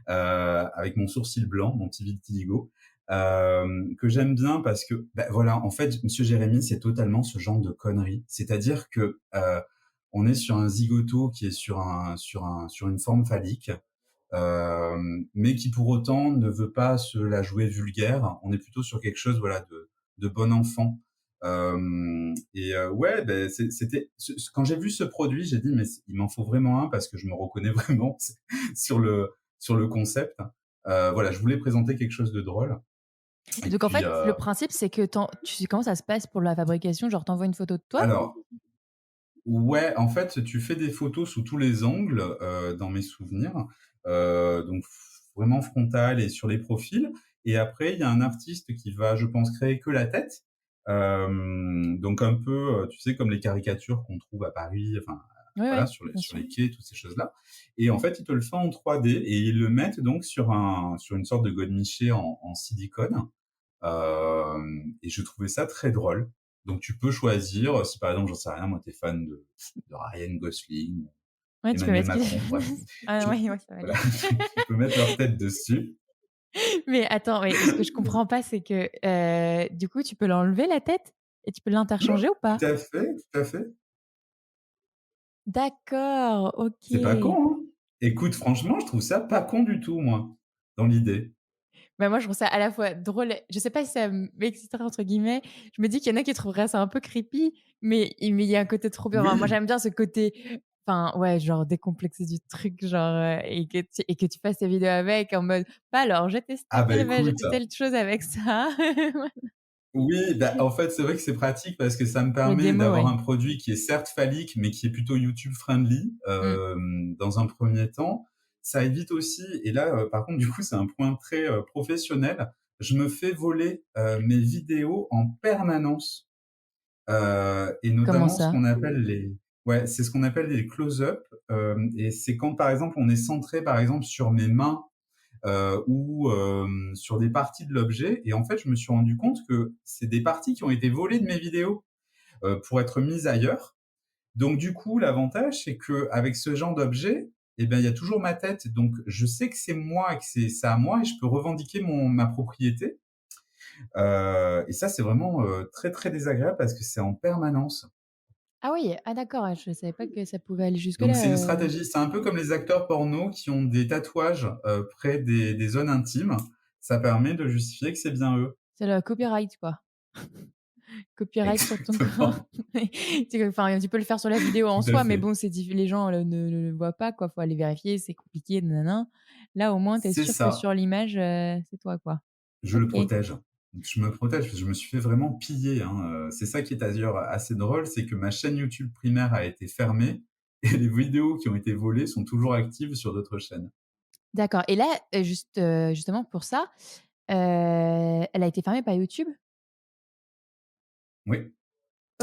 avec mon sourcil blanc, mon petit vitiligo, que j'aime bien parce que, bah, voilà, en fait, Monsieur Jérémy, c'est totalement ce genre de conneries. C'est-à-dire que, on est sur un zigoto qui est sur une forme phallique, mais qui pour autant ne veut pas se la jouer vulgaire. On est plutôt sur quelque chose, voilà, de bon enfant. Ouais, ben quand j'ai vu ce produit, j'ai dit mais il m'en faut vraiment un parce que je me reconnais vraiment sur le concept. Voilà, je voulais présenter quelque chose de drôle. Et Et donc en puis fait, le principe, c'est que tu sais comment ça se passe pour la fabrication? Genre, tu envoies une photo de toi? alors ouais, en fait, tu fais des photos sous tous les angles, dans mes souvenirs, donc vraiment frontal et sur les profils et après il y a un artiste qui va, je pense, créer que la tête, donc un peu, tu sais, comme les caricatures qu'on trouve à Paris, enfin, Oui, voilà, oui, bien sur sûr. les quais, toutes ces choses-là et en fait, ils te le font en 3D et ils le mettent donc sur une sorte de godemiché en silicone. Et je trouvais ça très drôle. Donc tu peux choisir, si par exemple, j'en sais rien, moi, tu es fan de Ryan Gosling, Ouais, tu peux Emmanuel mettre Macron, bref. ah Tu ouais, ouais, ça va voilà, aller. tu peux mettre leur tête dessus. Mais attends, mais ce que je comprends pas, c'est que, du coup, tu peux l'enlever la tête et tu peux Mmh, l'interchanger ou pas? tout à fait, tout à fait. D'accord, C'est pas OK. con, hein? Écoute, franchement, je trouve ça pas con du tout, moi, dans l'idée. Bah, moi, je trouve ça à la fois drôle, je sais pas si ça «m'exciterait» entre guillemets. Je me dis qu'il y en a qui trouveraient ça un peu creepy, mais il y a un côté trop bien. Enfin, moi, Oui, j'aime bien ce côté, enfin, ouais, genre décomplexé du truc, genre, et que tu fasses tes vidéos avec en mode: «Bah, alors ah bah, j'ai écoute. fait telle chose avec ça». Oui, bah, en fait, c'est vrai que c'est pratique parce que ça me Pour les permet démos, d'avoir ouais. un produit qui est certes phallique, mais qui est plutôt YouTube friendly, Mmh. dans un premier temps. Ça évite aussi et là, par contre, du coup, c'est un point très, professionnel. Je me fais voler, mes vidéos en permanence, et Comment notamment ce ça? qu'on appelle les ouais, c'est ce qu'on appelle les close-up, et c'est quand, par exemple, on est centré, par exemple, sur mes mains ou sur des parties de l'objet. Et en fait, je me suis rendu compte que c'est des parties qui ont été volées de mes vidéos pour être mises ailleurs. Donc du coup, l'avantage, c'est que avec ce genre d'objet, eh ben, il y a toujours ma tête. Donc je sais que c'est moi et que c'est ça à moi et je peux revendiquer ma propriété. Et ça, c'est vraiment très très désagréable parce que c'est en permanence. Ah oui, ah d'accord, ouais, je savais pas que ça pouvait aller Donc c'est une jusque-là, stratégie. C'est un peu comme les acteurs porno qui ont des tatouages près des zones intimes. Ça permet de justifier que c'est bien eux. c'est le copyright, quoi. Copyright sur ton corps. Exactement. Enfin, tu peux le faire sur la vidéo en Tout à soi, mais fait. bon, c'est les gens ne le voient pas, quoi. Faut aller vérifier, c'est compliqué, nin nin nin. Là, au moins, tu es C'est sûr que ça, sur l'image, c'est toi, quoi. Je le OK. protège. Donc je me protège parce que je me suis fait vraiment piller, hein, c'est ça qui est d'ailleurs assez drôle, c'est que ma chaîne YouTube primaire a été fermée et les vidéos qui ont été volées sont toujours actives sur d'autres chaînes. D'accord et là, justement pour ça, elle a été fermée par YouTube? Oui.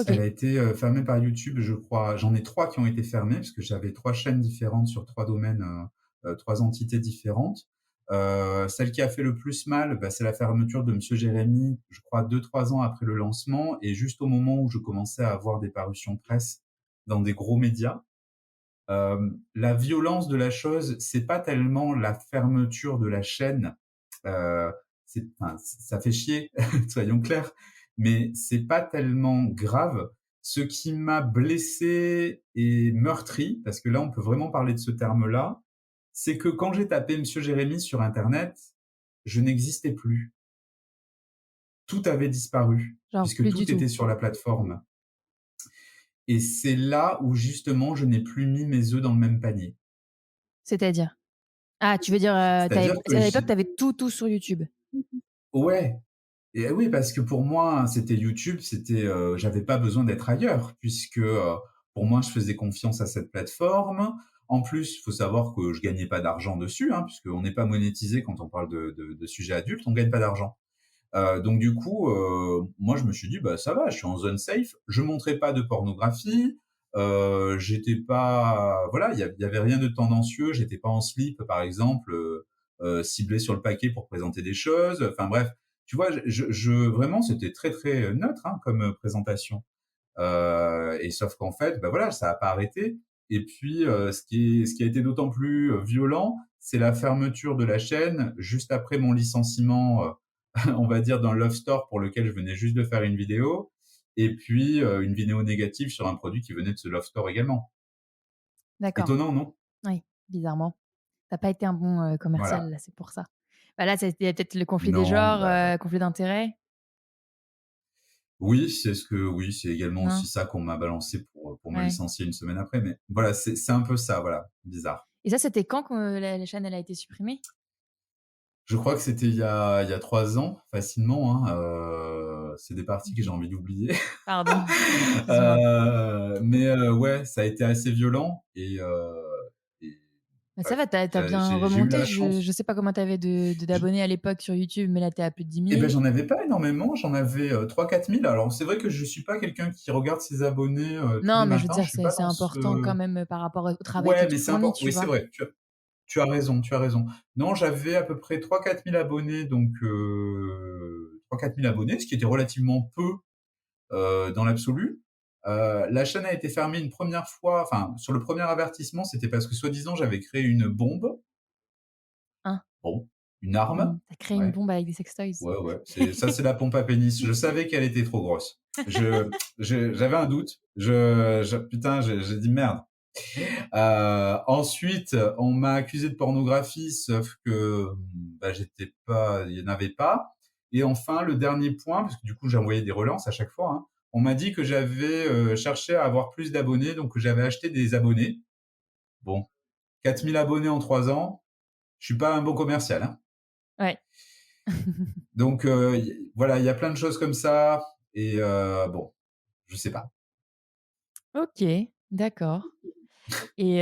Elle OK. a été, fermée par YouTube, je crois. J'en ai 3 qui ont été fermées parce que j'avais 3 chaînes différentes sur 3 domaines, 3 entités différentes. Celle qui a fait le plus mal, bah, c'est la fermeture de Monsieur Jérémy, je crois 2-3 ans après le lancement et juste au moment où je commençais à avoir des parutions presse dans des gros médias. La violence de la chose, c'est pas tellement la fermeture de la chaîne, heu, c'est enfin, ça fait chier, soyons clairs, mais c'est pas tellement grave. Ce qui m'a blessé et meurtri, parce que là, on peut vraiment parler de ce terme-là, c'est que quand j'ai tapé Monsieur Jérémy sur internet, je n'existais plus. Tout avait disparu, Genre puisque plus du tout tout? était sur la plateforme et c'est là où justement je n'ai plus mis mes œufs dans le même panier. C'est-à-dire? Ah, tu veux dire, tu C'est-à-dire que à l'époque, j'ai tu avais tout sur YouTube? ouais. Et oui, parce que pour moi, c'était YouTube, c'était, j'avais pas besoin d'être ailleurs puisque, pour moi, je faisais confiance à cette plateforme. En plus, il faut savoir que je gagnais pas d'argent dessus, hein, puisqu'on n'est pas monétisé quand on parle de sujets adultes, on gagne pas d'argent. Donc du coup, moi je me suis dit: «Bah, ça va, je suis en zone safe». Je montrais pas de pornographie, j'étais pas voilà, il y avait rien de tendancieux, j'étais pas en slip par exemple, ciblé sur le paquet pour présenter des choses, enfin bref, tu vois? Je vraiment c'était très, très, neutre, hein, comme, présentation. Et sauf qu'en fait, bah, voilà, ça a pas arrêté et puis, ce qui a été d'autant plus, violent, c'est la fermeture de la chaîne juste après mon licenciement, on va dire dans Love Store pour lequel je venais juste de faire une vidéo et puis, une vidéo négative sur un produit qui venait de ce Love Store également. D'accord. Étonnant, non? Oui, bizarrement. Tu as pas été un bon, commercial Voilà. là, c'est pour ça. Bah, là, c'était peut-être le conflit des Non, genres, bah, conflit d'intérêts? oui, c'est également Non? aussi ça qu'on m'a balancé pour me Ouais. licencier une semaine après, mais voilà, c'est un peu ça, voilà, bizarre. Et ça, c'était quand que la chaîne, elle a été supprimée? Je crois que c'était il y a 3 ans facilement, hein, c'est des parties que j'ai Mmh. envie d'oublier. Pardon, excuse-moi. Mais ouais, ça a été assez violent et Bah, ça bref, va, tu as bien j'ai eu remonté. la Je chance. sais pas combien tu avais de Je d'abonnés à l'époque sur YouTube, mais là, tu es à plus de 10 et 000. ben, j'en avais pas énormément, j'en avais, 3-4 000. Alors c'est vrai que je suis pas quelqu'un qui regarde ses abonnés, tous Non, les mais je veux matins, dire, je suis pas c'est dans important quand ce même, par rapport au travail que ouais, tu mais c'est fournis, important. tu Oui, c'est vois? vrai, tu as raison, tu as raison. Non, j'avais à peu près 3-4 000 abonnés, donc 3-4 000 abonnés, ce qui était relativement peu, dans l'absolu. La chaîne a été fermée une première fois, enfin, sur le premier avertissement, c'était parce que soi-disant j'avais créé une bombe. Hein? Bon, une arme, Tu as créé une ouais, bombe avec des sextoys? ouais, ouais, c'est la pompe à pénis. Je savais qu'elle était trop grosse. J'avais un doute. Putain, j'ai dit merde. Ensuite, on m'a accusé de pornographie, sauf que bah, j'étais pas, il y en avait pas. Et enfin, le dernier point, parce que du coup, j'ai envoyé des relances à chaque fois, hein, on m'a dit que j'avais cherché à avoir plus d'abonnés, donc que j'avais acheté des abonnés. Bon, 4 000 abonnés en 3 ans, je suis pas un bon commercial, hein. Ouais. Donc voilà, il y a plein de choses comme ça. Et bon, je sais pas. OK, d'accord. Et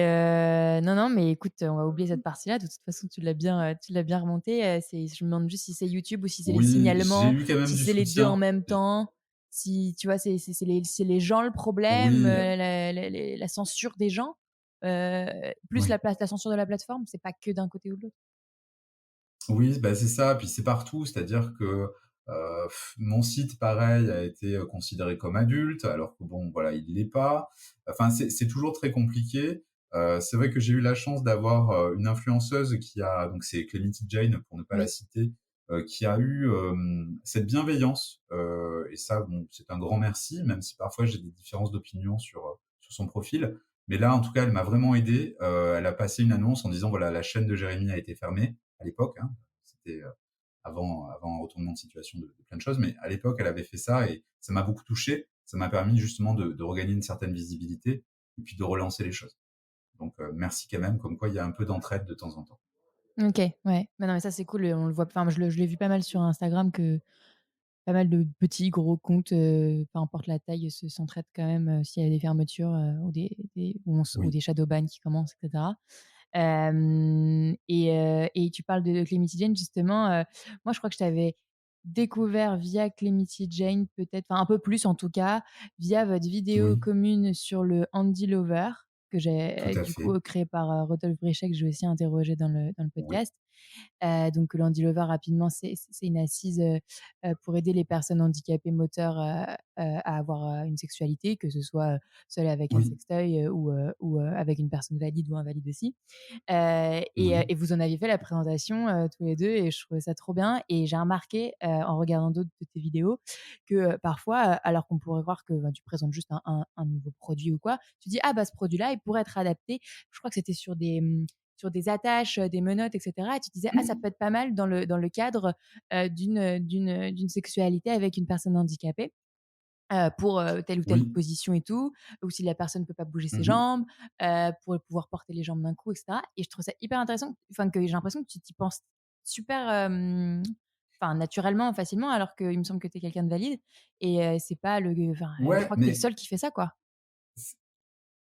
non, non, mais écoute, on va oublier cette partie-là. De toute façon, tu l'as bien remonté, c'est je me demande juste si c'est YouTube ou si c'est les Oui, j'ai signalements, eu quand même si du c'est les 2 en soutien. même temps, si tu vois, c'est les gens le problème, Oui, la censure des gens, heu, plus oui. la censure de la plateforme, c'est pas que d'un côté ou de l'autre? Oui, bah, c'est ça, puis c'est partout, c'est-à-dire que, mon site pareil a été, considéré comme adulte alors que bon, voilà, il l'est pas. Enfin, c'est toujours très compliqué. C'est vrai que j'ai eu la chance d'avoir, une influenceuse qui a donc c'est Clemity Jane pour ne pas la Oui. citer, qui a eu, cette bienveillance, et ça bon, c'est un grand merci, même si parfois j'ai des différences d'opinion sur son profil. Mais là, en tout cas, elle m'a vraiment aidé. Elle a passé une annonce en disant: «Voilà, la chaîne de Jérémy a été fermée», à l'époque, hein. C'était, avant un retournement de situation de plein de choses, mais à l'époque, elle avait fait ça et ça m'a beaucoup touché. Ça m'a permis justement de regagner une certaine visibilité et puis de relancer les choses. Donc merci quand même, comme quoi il y a un peu d'entraide de temps en temps. OK, ouais. Bah, non, mais ça, c'est cool, on le voit enfin, je l'ai vu pas mal sur Instagram que pas mal de petits, gros comptes, peu importe la taille, se s'entraident quand même, s'il y a des fermetures, ou ou Oui, des shadow ban qui commencent et cetera. Et tu parles de Clemity Jane justement, moi je crois que je t'avais découvert via Clemity Jane peut-être, enfin un peu plus en tout cas, via votre vidéo oui, commune sur le Handy Lover que tout j'ai, à du coup, fait. créé par, Rodolphe Bréchet que je vais aussi interroger dans le Oui, podcast. Donc Landy Lover rapidement, c'est une assise, pour aider les personnes handicapées moteurs, à avoir, une sexualité, que ce soit, seule avec un oui, sextoy, ou avec une personne valide ou invalide aussi. oui, Et vous en aviez fait la présentation, tous les 2 et je trouvais ça trop bien et j'ai remarqué, en regardant d'autres de tes vidéos que, parfois, alors qu'on pourrait croire que, ben, tu présentes juste un nouveau produit ou quoi, tu dis: «Ah bah, ce produit-là, il pourrait être adapté». Je crois que c'était sur des attaches, des menottes et cetera et tu disais: «Ah ça peut être pas mal dans le cadre, d'une sexualité avec une personne handicapée». Pour, telle ou telle oui. position et tout, ou si la personne ne peut pas bouger ses Mmh. jambes, pour pouvoir porter les jambes d'un coup et cetera et je trouve ça hyper intéressant, enfin que j'ai l'impression que tu t'y penses super, enfin naturellement, facilement alors qu'il me semble que tu es quelqu'un de valide et c'est pas enfin, je Ouais, crois que tu es le mais seul qui fait ça, quoi.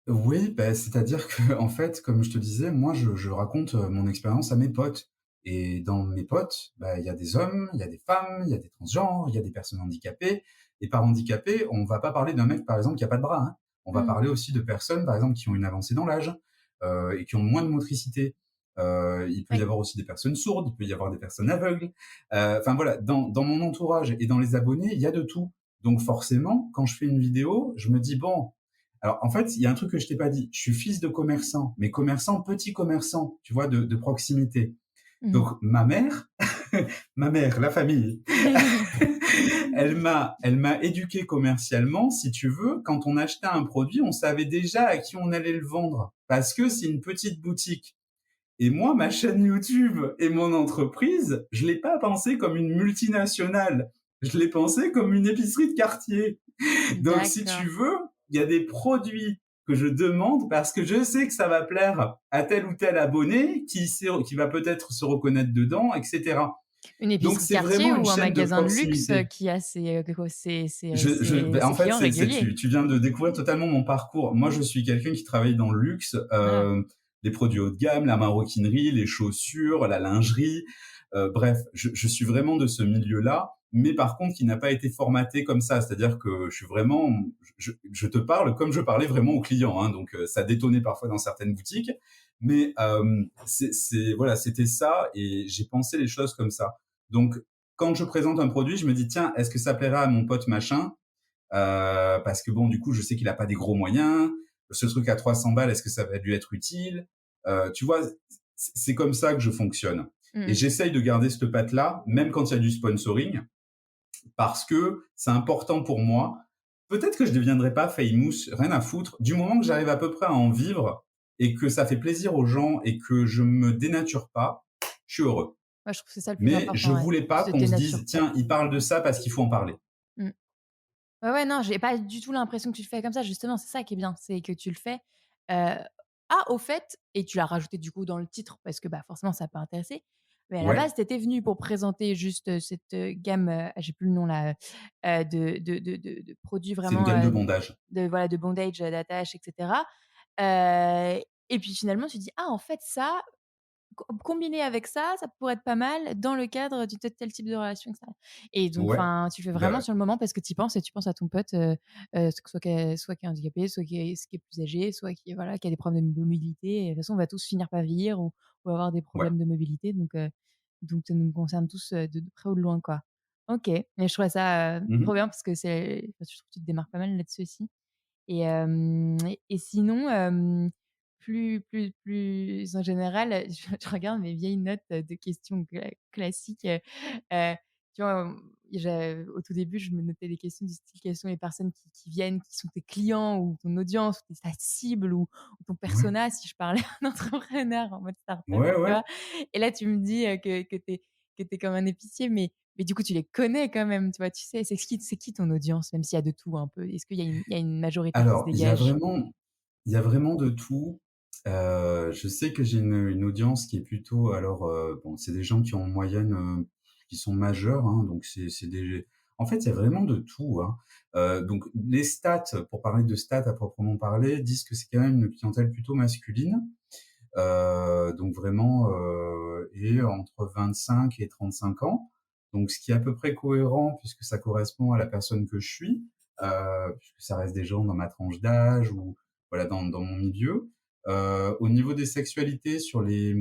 oui, bah, c'est-à-dire que en fait, comme je te disais, moi, je raconte, mon expérience à mes potes et dans mes potes, bah, il y a des hommes, il y a des femmes, il y a des transgenres, il y a des personnes handicapées et par handicapé, on va pas parler d'un mec, par exemple, qui a pas de bras, hein. On va Mmh. parler aussi de personnes, par exemple, qui ont une avancée dans l'âge, et qui ont moins de motricité. Il peut y Oui. avoir aussi des personnes sourdes, il peut y avoir des personnes aveugles. Enfin voilà, dans mon entourage et dans les abonnés, il y a de tout. Donc forcément, quand je fais une vidéo, je me dis: «Bon, alors, en fait, il y a un truc que je t'ai pas dit. Je suis fils de commerçant, mais commerçant, petit commerçant, tu vois, de proximité. Mmh. Donc, ma mère, ma mère, la famille, elle m'a éduqué commercialement, si tu veux. Quand on achetait un produit, on savait déjà à qui on allait le vendre. Parce que c'est une petite boutique. Et moi, ma chaîne YouTube et mon entreprise, je l'ai pas pensé comme une multinationale. Je l'ai pensé comme une épicerie de quartier. Donc, si tu D'accord. veux, il y a des produits que je demande parce que je sais que ça va plaire à tel ou tel abonné qui va peut-être se reconnaître dedans, etc. Une Donc, épicerie de c'est quartier vraiment une ou un chaîne de magasin de luxe, proximité. qui a En ses fait, clients réguliers? tu viens de découvrir totalement mon parcours. Moi, je suis quelqu'un qui travaille dans le luxe, Ah. les produits haut de gamme, la maroquinerie, les chaussures, la lingerie. Bref, je suis vraiment de ce milieu-là, mais par contre, qui n'a pas été formaté comme ça. C'est-à-dire que je suis vraiment, je te parle comme je parlais vraiment aux clients, hein, donc ça détonnait parfois dans certaines boutiques, mais voilà, c'était ça, et j'ai pensé les choses comme ça. Donc, quand je présente un produit, je me dis tiens, est-ce que ça plaira à mon pote machin, parce que bon, du coup, je sais qu'il a pas des gros moyens. Ce truc à 300 balles, est-ce que ça va lui être utile? Tu vois, c'est comme ça que je fonctionne. Mmh Et mh. j'essaye de garder cette patte-là, même quand il y a du sponsoring, parce que c'est important pour moi. Peut-être que je ne deviendrai pas famous, rien à foutre. Du moment que j'arrive à peu près à en vivre et que ça fait plaisir aux gens et que je me dénature pas, je suis heureux. Ouais, je trouve que c'est ça le plus Mais je important, ouais. voulais pas Tu te qu'on se dénatures dise, pas. tiens, il parle de ça parce qu'il faut en parler. Mmh. Ouais, ouais, non, j'ai pas du tout l'impression que tu le fais comme ça, justement, c'est ça qui est bien, c'est que tu le fais, heu, ah, au fait et tu l'as rajouté du coup dans le titre parce que, bah, forcément ça peut intéresser, mais à la Ouais, base, tu étais venu pour présenter juste, cette, gamme, j'ai plus le nom là, de produits c'est une vraiment, gamme de bondage. de bondage, d'attache et cetera, heu et puis finalement tu dis: «Ah, en fait ça, combiné avec ça, ça pourrait être pas mal dans le cadre du tel type de relation que ça et donc Ouais, enfin, tu le fais vraiment bah, sur le moment parce que tu y penses et tu penses à ton pote, soit qui est handicapé, soit qui est plus âgé, soit qui a des problèmes de mobilité et de toute façon, on va tous finir par vieillir ou avoir des ouais. problèmes de mobilité donc ça nous concerne tous, de près ou de loin, quoi. OK, mais je trouvais ça, trop Mmh. bien parce que je trouve que tu te démarques pas mal là-dessus aussi. Et sinon, plus en général, je regarde mes vieilles notes, de questions classiques, tu vois, au tout début, je me notais des questions du style: «Quelles sont les personnes qui viennent, qui sont tes clients ou ton audience ou ta cible ou ton Ouais. persona?» si je parlais à un entrepreneur en mode start-up, Ouais, tu ouais. vois? Et là, tu me dis, que tu es comme un épicier, mais du coup, tu les connais quand même, tu vois? Tu sais, c'est qui ton audience? Même s'il y a de tout un peu. Est-ce qu'il y a une majorité qui se Alors, dégage? il y a vraiment de tout. Je sais que j'ai une audience qui est plutôt alors, bon, c'est des gens qui ont en moyenne, qui sont majeurs, hein, donc c'est des en fait, il y a vraiment de tout, hein. Donc les stats, pour parler de stats à proprement parler, disent que c'est quand même une clientèle plutôt masculine. Donc vraiment, et entre 25 et 35 ans. Donc ce qui est à peu près cohérent puisque ça correspond à la personne que je suis, puisque ça reste des gens dans ma tranche d'âge ou voilà dans mon milieu. Au niveau des sexualités sur les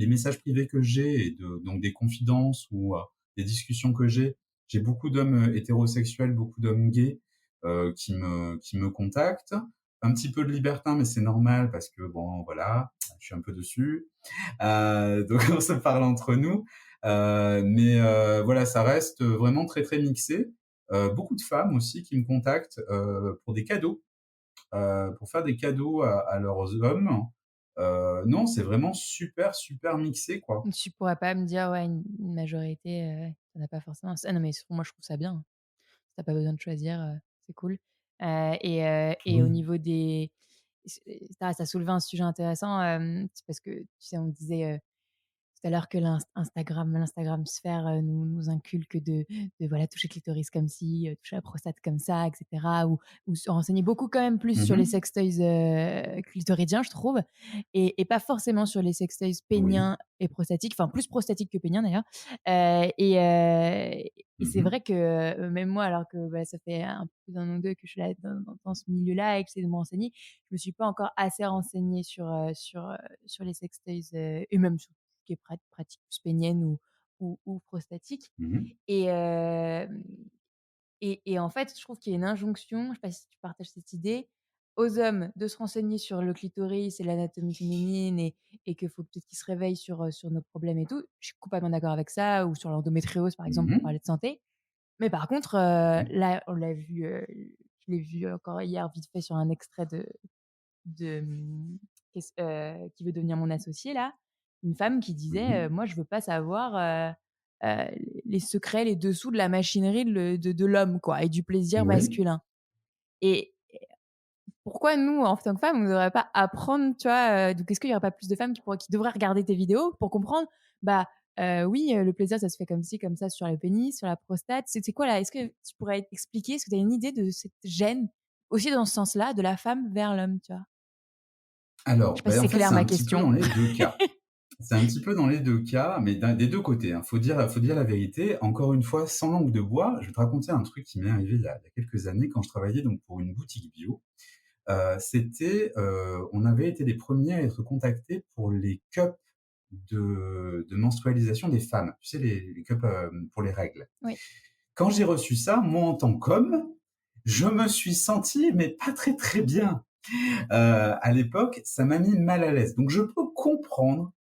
messages privés que j'ai et donc des confidences ou des discussions que j'ai beaucoup d'hommes hétérosexuels, beaucoup d'hommes gays qui me contactent. Un petit peu de libertin, mais c'est normal parce que bon, voilà, je suis un peu dessus. Donc on se parle entre nous. Mais voilà, ça reste vraiment très, très mixé. Beaucoup de femmes aussi qui me contactent pour des cadeaux, pour faire des cadeaux à leurs hommes. Non, c'est vraiment super, super mixé, quoi. Tu pourrais pas me dire, ouais, une majorité, tu en as pas forcément. Ah non, mais moi, je trouve ça bien. Tu as pas besoin de choisir, c'est cool. Et au Oui. niveau des tu as soulevé un sujet intéressant, c'est parce que, tu sais, on disait, tout à l'heure que l'Instagram sphère, nous inculque de voilà, toucher le clitoris comme ci, toucher la prostate comme ça, et cetera, ou se renseigner beaucoup quand même plus sur les Mmh. sextoys, clitoridiens, je trouve, et pas forcément sur les sextoys Oui. péniens et prostatiques, enfin plus prostatiques que péniens d'ailleurs, et c'est Mmh. vrai que, même moi alors que, bah, ça fait un peu plus d'1 an ou 2 que je suis là dans ce milieu-là et que j'essaie de me renseigner, je me suis pas encore assez renseignée sur les sextoys, et même sur qui est pratique plus pénienne ou prostatique, Mmh. et hem et en fait, je trouve qu'il y a une injonction, je sais pas si tu partages cette idée, aux hommes de se renseigner sur le clitoris et l'anatomie féminine, et qu'il faut peut-être qu'ils se réveillent sur nos problèmes et tout. Je suis complètement d'accord avec ça, ou sur l'endométriose, par exemple, pour Mmh. parler de santé. Mais par contre, Oui. là, on l'a vu, je l'ai vu encore hier vite fait sur un extrait de Qui veut devenir mon associé là, une femme qui disait, Mmh. «Moi je veux pas savoir, les secrets, les dessous de la machinerie de l'homme quoi et du plaisir Oui. masculin», et pourquoi nous, en tant que femmes, on ne devrait pas apprendre, tu vois? Donc est-ce qu'il y aurait pas plus de femmes qui devraient regarder tes vidéos pour comprendre, bah, oui, le plaisir ça se fait comme ci, comme ça sur le pénis, sur la prostate. C'est quoi là? Est-ce que tu pourrais expliquer? Est-ce que tu as une idée de cette gêne, aussi dans ce sens-là, de la femme vers l'homme, tu vois? Je sais Alors, pas si en c'est fait, clair c'est ma un petit peu question. dans les 2 cas. C'est un petit peu dans les 2 cas, mais des 2 côtés, hein. Faut dire la vérité. Encore une fois, sans langue de bois, je vais te raconter un truc qui m'est arrivé il y a quelques années quand je travaillais donc pour une boutique bio. On avait été les premiers à être contactés pour les cups de menstrualisation des femmes. Tu sais, les cups, pour les règles. Oui. Quand j'ai reçu ça, moi, en tant qu'homme, je me suis senti, mais pas très, très bien. À l'époque, ça m'a mis mal à l'aise. Donc je peux comprendre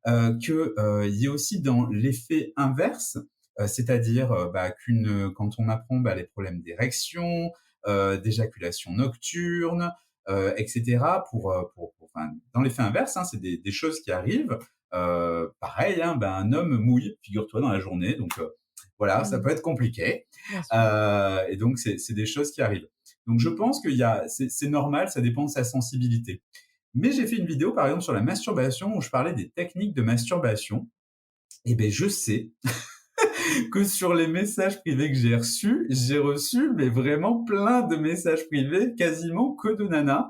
que, il y ait aussi dans l'effet inverse, c'est-à-dire, quand on apprend, les problèmes d'érection, d'éjaculation nocturne, et cetera enfin, dans l'effet inverse, hein, c'est des choses qui arrivent. Pareil, hein, un homme mouille, figure-toi, dans la journée, donc voilà, ça Mmh. peut être compliqué, Bien sûr. et donc c'est des choses qui arrivent. Donc je pense qu'il y a c'est normal, ça dépend de sa sensibilité. Mais j'ai fait une vidéo, par exemple, sur la masturbation où je parlais des techniques de masturbation. Et ben, je sais que sur les messages privés que j'ai reçu, mais vraiment plein de messages privés, quasiment que de nanas,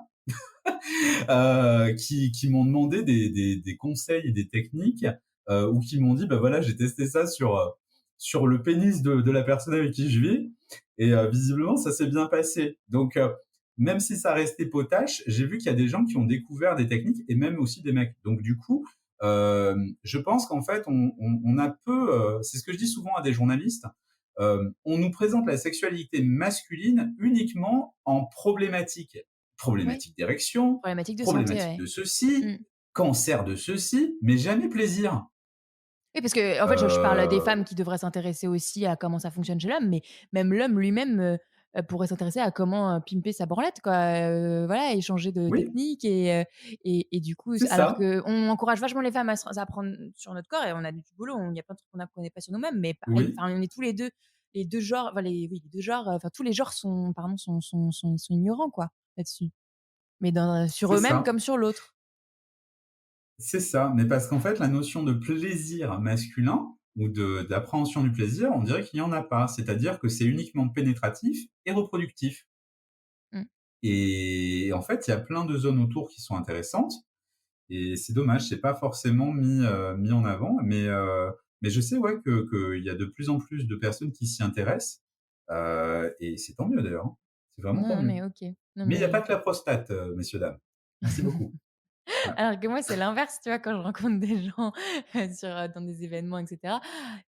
qui m'ont demandé des conseils et des techniques, ou qui m'ont dit, bah voilà, j'ai testé ça sur le pénis de la personne avec qui je vis, et visiblement, ça s'est bien passé. Donc, même si ça restait potache, j'ai vu qu'il y a des gens qui ont découvert des techniques, et même aussi des mecs. Donc, du coup, je pense qu'en fait, on a peu, c'est ce que je dis souvent à des journalistes, on nous présente la sexualité masculine uniquement en problématique. Oui, Problématique d'érection, problématique de santé, problématique ouais. de ceci, Mmh. cancer de ceci, mais jamais plaisir. Oui, parce qu'en fait, je parle des Heu, femmes qui devraient s'intéresser aussi à comment ça fonctionne chez l'homme, mais même l'homme lui-même, pourrait s'intéresser à comment, pimper sa branlette quoi, voilà, échanger de oui, techniques, et du coup, c'est alors ça. qu'on encourage vachement les femmes à apprendre sur notre corps, et on a du boulot, il y a plein de trucs qu'on n'apprenait pas sur nous-mêmes, mais pareil, Oui, enfin, on est tous les 2 genres, enfin les 2 genres, enfin tous les genres sont pardon, sont ignorants quoi, là-dessus. Mais sur c'est eux-mêmes ça. comme sur l'autre. c'est ça, mais parce qu'en fait, la notion de plaisir masculin ou de d'appréhension du plaisir, on dirait qu'il y en a pas. C'est-à-dire que c'est uniquement pénétratif et reproductif. Mmh. Et en fait, il y a plein de zones autour qui sont intéressantes et c'est dommage, c'est pas forcément mis en avant, mais je sais, ouais, que il y a de plus en plus de personnes qui s'y intéressent, et c'est tant mieux d'ailleurs, hein. C'est vraiment tant Non, mieux. mais OK. Non, Mais il y a mais pas que OK. la prostate, messieurs, dames. Merci beaucoup. Ouais. Alors que moi, c'est l'inverse, tu vois? Quand je rencontre des gens, dans des événements et cetera,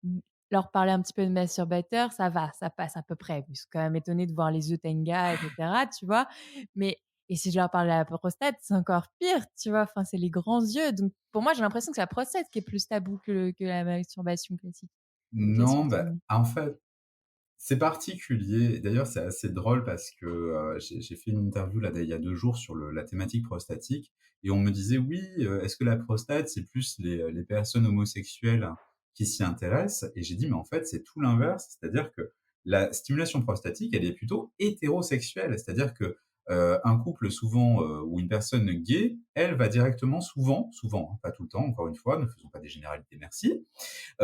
mmh, leur parler un petit peu de masturbateur, ça va, ça passe à peu près. Ils sont quand même étonnés de voir les yeux Tenga et cetera, tu vois? Mais et si je leur parle de la prostate, c'est encore pire, tu vois? Enfin, c'est les grands yeux. Donc pour moi, j'ai l'impression que c'est la prostate qui est plus tabou que la masturbation classique. Non, Qu'est-ce que tu bah, en dis? en fait, c'est particulier. D'ailleurs, c'est assez drôle parce que, j'ai fait une interview là, il y a 2 jours sur la thématique prostatique et on me disait: «Oui, est-ce que la prostate, c'est plus les personnes homosexuelles qui s'y intéressent?» Et j'ai dit: «Mais en fait, c'est tout l'inverse». C'est-à-dire que la stimulation prostatique, elle est plutôt hétérosexuelle. C'est-à-dire que, un couple souvent, ou une personne gay, elle va directement souvent, hein, pas tout le temps, encore une fois, ne faisons pas des généralités, merci,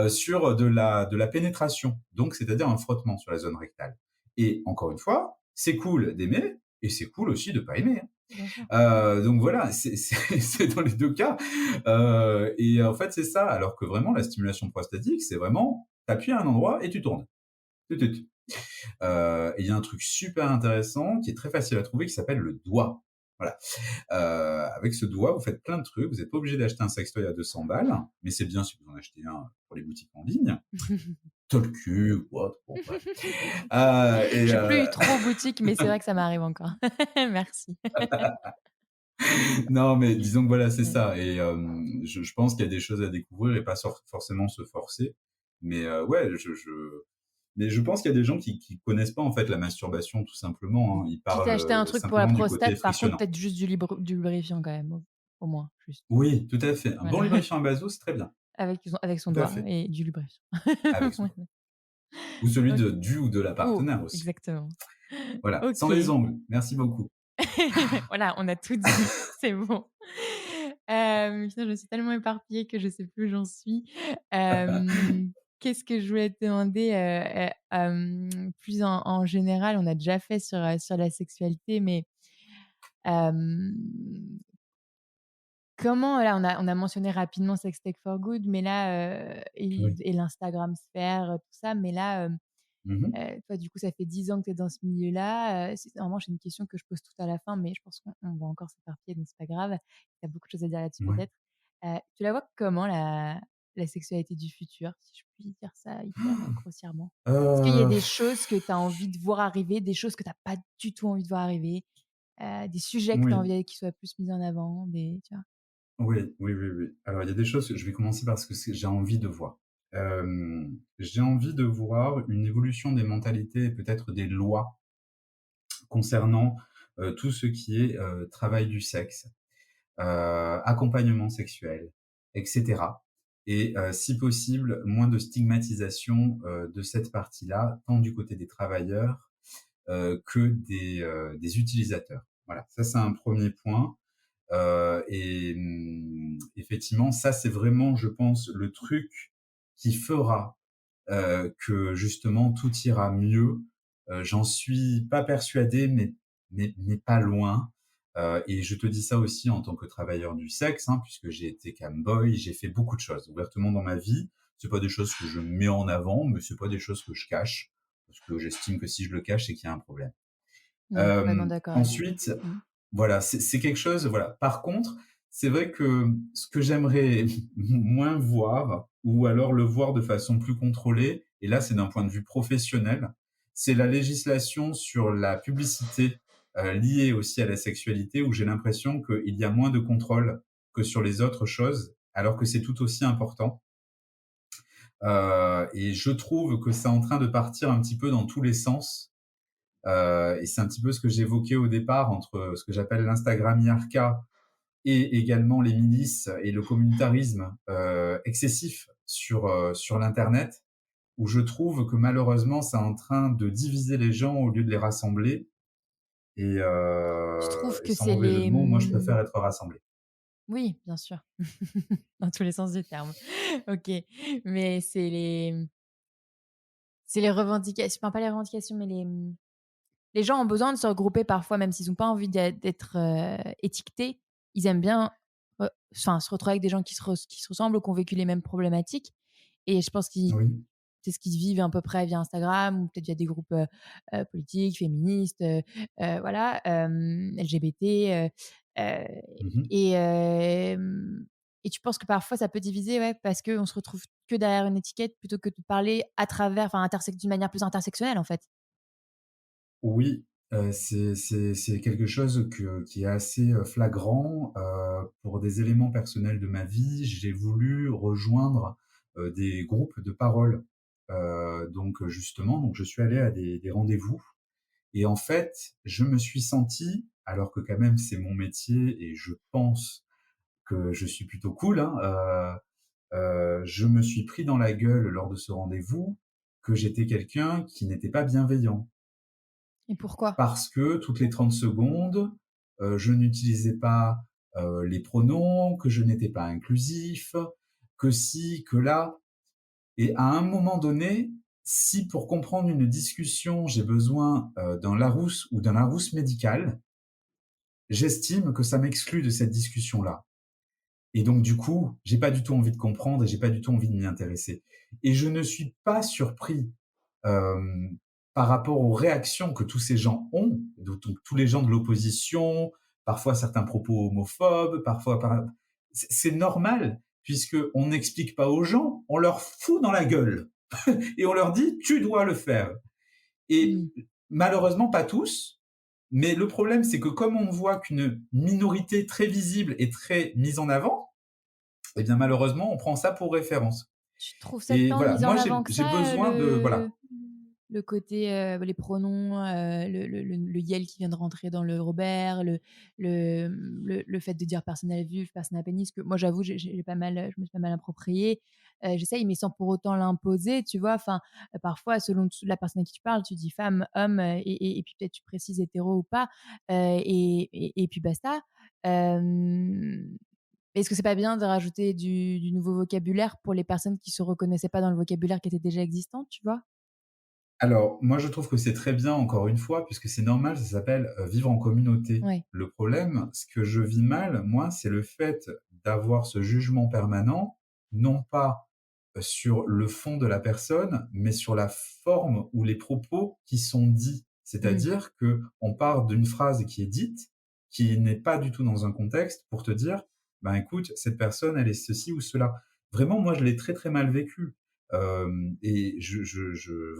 sur de la pénétration, donc c'est-à-dire un frottement sur la zone rectale. Et encore une fois, c'est cool d'aimer et c'est cool aussi de pas aimer, hein. Bien sûr. Donc voilà, c'est dans les 2 cas, et en fait, c'est ça. Alors que vraiment la stimulation prostatique, c'est vraiment tu appuies à un endroit et tu tournes. Tut tut. Et il y a un truc super intéressant qui est très facile à trouver qui s'appelle le doigt. Voilà. Avec ce doigt, vous faites plein de trucs. Vous n'êtes pas obligé d'acheter un sextoy à 200 balles, mais c'est bien si vous en achetez un pour les boutiques en ligne. Tolku ou autre, bon bref. Je suis plus trop boutique, mais c'est vrai que ça m'arrive encore. Merci. Non, mais disons que voilà, c'est Mmh. ça. Et je pense qu'il y a des choses à découvrir et pas forcément se forcer. Mais ouais, mais je pense qu'il y a des gens qui connaissent pas en fait la masturbation tout simplement, hein. Ils Quitte à parlent acheter un truc pour la simplement du côté prostate, par contre, frictionnant. peut-être juste du lubrifiant quand même, au moins, juste. Oui, tout à fait. Un bon Voilà, lubrifiant à base d'eau, c'est très bien. avec son Tout à doigt fait. et du lubrifiant. Avec son Ouais, doigt. Ou celui OK. du ou de la Oh, partenaire aussi. exactement. Voilà, sans les OK. ongles. Merci beaucoup. Voilà, on a tout dit, c'est bon. Putain, je me suis tellement éparpillée que je sais plus où j'en suis. Qu'est-ce que je voulais te demander, plus en général, on a déjà fait sur la sexualité, mais hem, comment là, on a mentionné rapidement Sextech for Good, mais là, Oui. et l'Instagram sphère, tout ça, mais là, Mmh mh. toi, du coup, ça fait 10 ans que tu es dans ce milieu-là, c'est normalement, j'ai une question que je pose tout à la fin, mais je pense qu'on va encore s'éparpiller, donc c'est pas grave. Tu as beaucoup de choses à dire là-dessus Ouais. peut-être. Tu la vois comment la sexualité du futur, si je puis dire ça hyper, grossièrement? Est-ce qu'il y a Heu, des choses que tu as envie de voir arriver, des choses que tu as pas du tout envie de voir arriver, des sujets que tu as oui. envie qu'ils soient plus mis en avant, tu vois? Oui. Alors il y a des choses que je vais commencer par ce que j'ai envie de voir. J'ai envie de voir une évolution des mentalités et peut-être des lois concernant, tout ce qui est, travail du sexe, accompagnement sexuel et cetera. Et si possible, moins de stigmatisation, de cette partie-là, tant du côté des travailleurs, que des utilisateurs. Voilà, ça c'est un premier point. Et effectivement, ça, c'est vraiment, je pense, le truc qui fera, que justement tout ira mieux. J'en suis pas persuadé, mais pas loin. Et je te dis ça aussi en tant que travailleur du sexe, hein, puisque j'ai été camboy, j'ai fait beaucoup de choses ouvertement dans ma vie. C'est pas des choses que je mets en avant, mais c'est pas des choses que je cache, parce que j'estime que si je le cache, c'est qu'il y a un problème. Non, complètement d'accord avec toi. Ensuite, Mmh. voilà, c'est quelque chose, voilà. Par contre, c'est vrai que ce que j'aimerais moins voir, ou alors le voir de façon plus contrôlée, et là, c'est d'un point de vue professionnel, c'est la législation sur la publicité, liée aussi à la sexualité, où j'ai l'impression qu'il y a moins de contrôle que sur les autres choses, alors que c'est tout aussi important. Et je trouve que c'est en train de partir un petit peu dans tous les sens. Et c'est un petit peu ce que j'évoquais au départ entre ce que j'appelle l'Instagramiarcat et également les milices et le communautarisme excessif sur l'internet, où je trouve que malheureusement c'est en train de diviser les gens au lieu de les rassembler. Et, Je trouve que sans c'est mauvais jeu de les, mots, moi je préfère être rassemblé. Oui, bien sûr, dans tous les sens du terme. OK, mais c'est les revendications, enfin pas les revendications, mais les gens ont besoin de se regrouper parfois, même s'ils ont pas envie d'être, étiquetés. Ils aiment bien, enfin se retrouver avec des gens qui se ressemblent ou qui ont vécu les mêmes problématiques et je pense qu'ils Oui. c'est ce qu'ils vivent à peu près via Instagram ou peut-être via des groupes, politiques, féministes, voilà, LGBT, heu Mmh. et hem et tu penses que parfois ça peut diviser, ouais, parce qu'on se retrouve que derrière une étiquette plutôt que de parler à travers, enfin d'une manière plus intersectionnelle, en fait? Oui, c'est quelque chose qui est assez, flagrant, pour des éléments personnels de ma vie, j'ai voulu rejoindre, des groupes de parole. Donc justement, donc je suis allé à des rendez-vous et en fait, je me suis senti, alors que quand même c'est mon métier et je pense que je suis plutôt cool, hein, je me suis pris dans la gueule lors de ce rendez-vous que j'étais quelqu'un qui n'était pas bienveillant. Et pourquoi? Parce que toutes les 30 secondes, je n'utilisais pas, les pronoms, que je n'étais pas inclusif, que ci, que là et à un moment donné, si pour comprendre une discussion, j'ai besoin, d'un Larousse ou d'un Larousse médical, j'estime que ça m'exclut de cette discussion-là et donc du coup, j'ai pas du tout envie de comprendre et j'ai pas du tout envie de m'y intéresser et je ne suis pas surpris par rapport aux réactions que tous ces gens ont, donc tous les gens de l'opposition, parfois certains propos homophobes, parfois c'est normal puisque on n'explique pas aux gens, on leur fout dans la gueule et on leur dit tu dois le faire. Et Mmh. malheureusement pas tous, mais le problème c'est que comme on voit qu'une minorité très visible est très mise en avant, eh bien malheureusement on prend ça pour référence. Tu trouves ça Et tant voilà, mis en moi avant que j'ai ça, besoin de voilà. le côté, les pronoms, le «yel» qui vient de rentrer dans le Robert, le fait de dire personne à vulve, personne à pénis, que moi j'avoue j'ai pas mal, je me suis pas mal approprié. J'essaye mais sans pour autant l'imposer, tu vois? Enfin, parfois selon la personne à qui tu parles, tu dis femme, homme, et puis peut-être tu précises hétéro ou pas, et puis basta. Hem Est-ce que c'est pas bien de rajouter du nouveau vocabulaire pour les personnes qui se reconnaissaient pas dans le vocabulaire qui était déjà existant, tu vois? Alors, moi, je trouve que c'est très bien, encore une fois, puisque c'est normal, ça s'appelle, vivre en communauté. Ouais. Le problème, ce que je vis mal, moi, c'est le fait d'avoir ce jugement permanent, non pas, sur le fond de la personne, mais sur la forme ou les propos qui sont dits. Mmh. C'est-à-dire que on part d'une phrase qui est dite, qui n'est pas du tout dans un contexte pour te dire: «Ben, écoute, cette personne, elle est ceci ou cela». Vraiment, moi, je l'ai très, très mal vécu. Et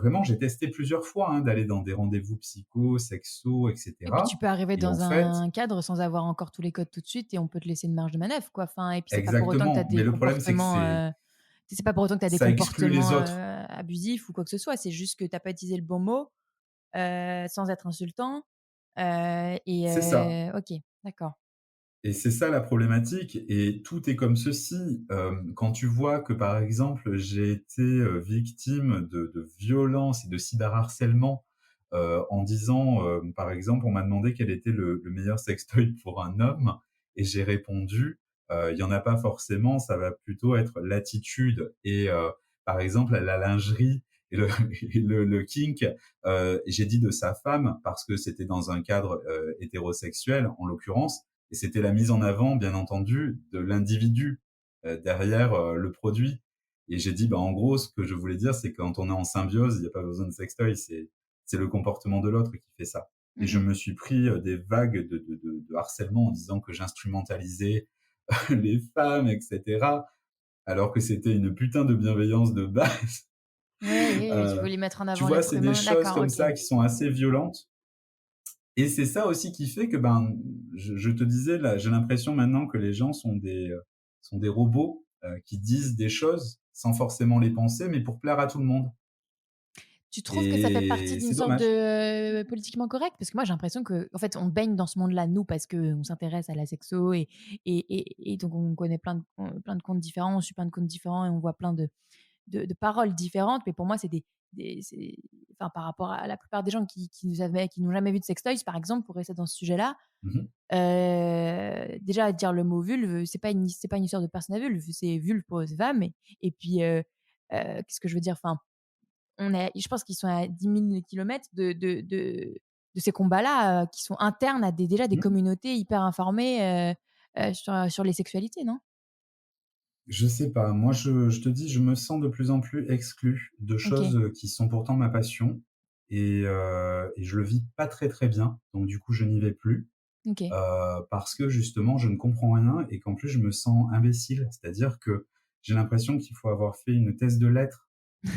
vraiment, j'ai testé plusieurs fois, hein, d'aller dans des rendez-vous psycho, sexo et Et puis tu cetera peux arriver et en dans fait un cadre sans avoir encore tous les codes tout de suite et on peut te laisser une marge de manœuvre, quoi. Enfin et puis c'est pas pour autant que tu as exactement, mais des le problème, c'est que comportements, c'est pas pour autant que tu as des ça exclut les comportements, autres. abusifs ou quoi que ce soit. C'est juste que tu as pas utilisé le bon mot, sans être insultant, C'est ça. OK, d'accord. Et c'est ça la problématique et tout est comme ceci, quand tu vois que, par exemple, j'ai été, victime de violences et de cyberharcèlement, en disant, par exemple, on m'a demandé quel était le meilleur sextoy pour un homme et j'ai répondu, «Il y en a pas forcément, ça va plutôt être l'attitude» et par exemple, la lingerie et le et le kink, j'ai dit de sa femme parce que c'était dans un cadre, hétérosexuel, en l'occurrence, et c'était la mise en avant, bien entendu, de l'individu derrière le produit. Et j'ai dit, bah, en gros, ce que je voulais dire, c'est que quand on est en symbiose, il n'y a pas besoin de sextoy, c'est le comportement de l'autre qui fait ça. Et Mmh je mh. me suis pris des vagues de harcèlement en disant que j'instrumentalisais les femmes, etc. Alors que c'était une putain de bienveillance de base. Ouais, oui, oui, tu Euh, voulais mettre en Tu avant vois, l'être c'est des humain. choses D'accord, comme OK. ça qui sont assez violentes et c'est ça aussi qui fait que, ben, je te disais là, j'ai l'impression maintenant que les gens sont des robots, qui disent des choses sans forcément les penser, mais pour plaire à tout le monde Tu trouves que ça fait partie et d'une c'est sorte dommage. de politiquement correct? Parce que moi, j'ai l'impression qu'en fait, on baigne dans ce monde-là, nous, parce qu'on s'intéresse à la sexo et donc on connaît plein de comptes différents, on suit plein de comptes différents et on voit plein de paroles différentes, mais pour moi, c'est enfin, par rapport à la plupart des gens qui n'ont jamais vu de sextoys, par exemple, pour rester dans ce sujet-là, Mmh. déjà dire le mot vulve, c'est pas une histoire de personne à vulve, c'est vulve pour les femmes et puis, qu'est-ce que je veux dire? Enfin, je pense qu'ils sont à 10 000 kilomètres de ces combats-là, qui sont internes à déjà des Mmh. communautés hyper informées, sur les sexualités, non? Je sais pas, moi je te dis, je me sens de plus en plus exclu de choses, OK, qui sont pourtant ma passion et je le vis pas très, très bien, donc du coup je n'y vais plus, OK. parce que justement je ne comprends rien et qu'en plus je me sens imbécile. C'est-à-dire que j'ai l'impression qu'il faut avoir fait une thèse de lettres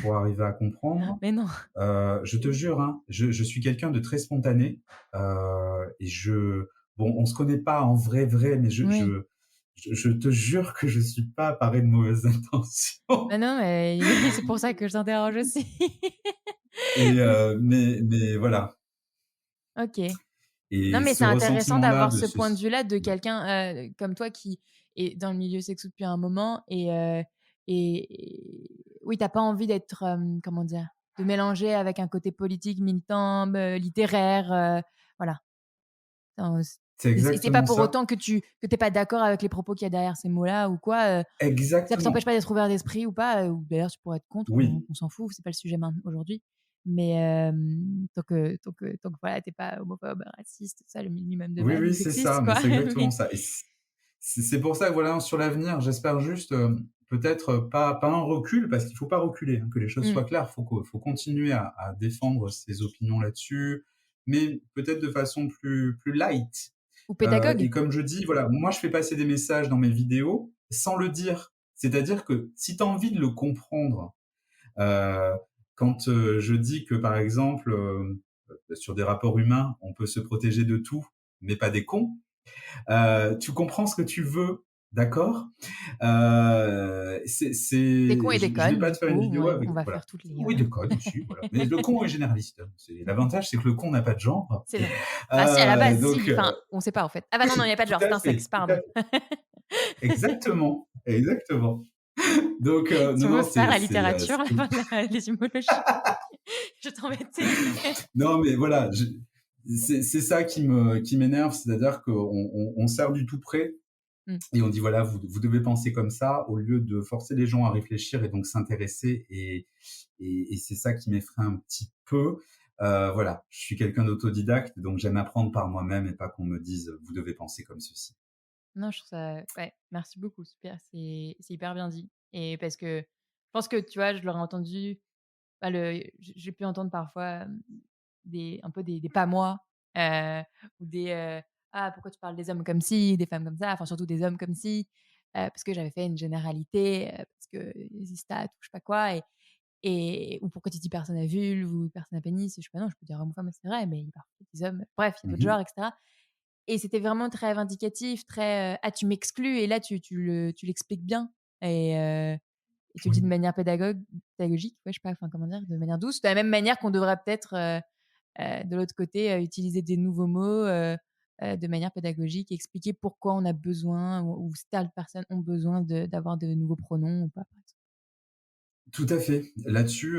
pour arriver à comprendre. Mais non. Je te jure, hein, je suis quelqu'un de très spontané, et bon, on se connaît pas en vrai, vrai, mais Oui. je te jure que je suis pas paré de mauvaises intentions Bah, non, mais c'est pour ça que je t'interroge aussi. mais voilà. OK. Non, Et mais ce c'est intéressant ressentiment-là d'avoir de ce ce point de vue-là de mmh, quelqu'un, comme toi qui est dans le milieu sexo depuis un moment et oui, tu as pas envie d'être, comment dire? De mélanger avec un côté politique, militant, littéraire, voilà. Enfin, c'est et c'est pas exactement pour ça. autant que tu es pas d'accord avec les propos qu'il y a derrière ces mots-là ou quoi, ça ne t'empêche Exactement. pas d'être ouvert d'esprit ou pas, ou d'ailleurs tu pourrais être contre, Oui. on s'en fout, c'est pas le sujet aujourd'hui. Mais tant que voilà, tu es pas homophobe, raciste, ça le minimum de Oui, base, ou oui, c'est sexiste ça, mais quoi, c'est exactement mais ça et c'est pour ça que voilà, sur l'avenir, j'espère juste, peut-être, pas un recul parce qu'il faut pas reculer, hein, que les choses mmh, soient claires. Faut continuer à défendre ses opinions là-dessus, mais peut-être de façon plus light, ou pédagogue. et comme je dis, voilà, moi, je fais passer des messages dans mes vidéos sans le dire. C'est-à-dire que si tu as envie de le comprendre, heu, quand, je dis que, par exemple, sur des rapports humains, on peut se protéger de tout, mais pas des cons. Tu comprends ce que tu veux, d'accord? Des cons et des Je vais connes pas du te faire une coup, vidéo avec on va faire voilà. toutes les, Oui, de code aussi, voilà. Mais le con est généraliste, hein. L'avantage, c'est que le con n'a pas de genre. c'est vrai. Bah si, à la base Donc, si, enfin, on sait pas en fait. Ah bah non, non, il y a pas de tout genre, c'est à un fait, sexe, tout à pardon. fait. Exactement, exactement. Donc, Tu non, veux non, faire la littérature, c'est l'étymologie? Je vais t'embêter. non, mais voilà, c'est ça qui m'énerve, c'est-à-dire qu'on sert du tout près Mmh. et on dit voilà, vous devez penser comme ça, au lieu de forcer les gens à réfléchir et donc s'intéresser et c'est ça qui m'effraie un petit peu. Voilà, je suis quelqu'un d'autodidacte, donc j'aime apprendre par moi-même et pas qu'on me dise vous devez penser comme ceci. Non, je trouve ça ouais, merci beaucoup, super, c'est hyper bien dit et parce que je pense que, tu vois, je l'aurais entendu, bah, j'ai pu entendre parfois, des pas moi, heu, ou «Ah, pourquoi tu parles des hommes comme ci, des femmes comme ça?» enfin, surtout des hommes comme ci, parce que j'avais fait une généralité, parce que les stats ou je sais pas quoi ou pourquoi tu dis personne à vulve ou personne à pénis? Je sais pas, non, je peux dire homme ou femme, c'est vrai, mais il y a parfois des hommes, bref, il y a d'autres Mmh. genres et cetera. Et c'était vraiment très vindicatif, très, «Ah tu m'exclus» et là tu l'expliques bien et tu le dis de Oui. manière pédagogique, ouais, je sais pas, enfin comment dire? De manière douce, de la même manière qu'on devrait peut-être, de l'autre côté, utiliser des nouveaux mots, de manière pédagogique, expliquer pourquoi on a besoin ou telles personnes ont besoin d'avoir de nouveaux pronoms ou pas, par exemple. Tout à fait. Là-dessus,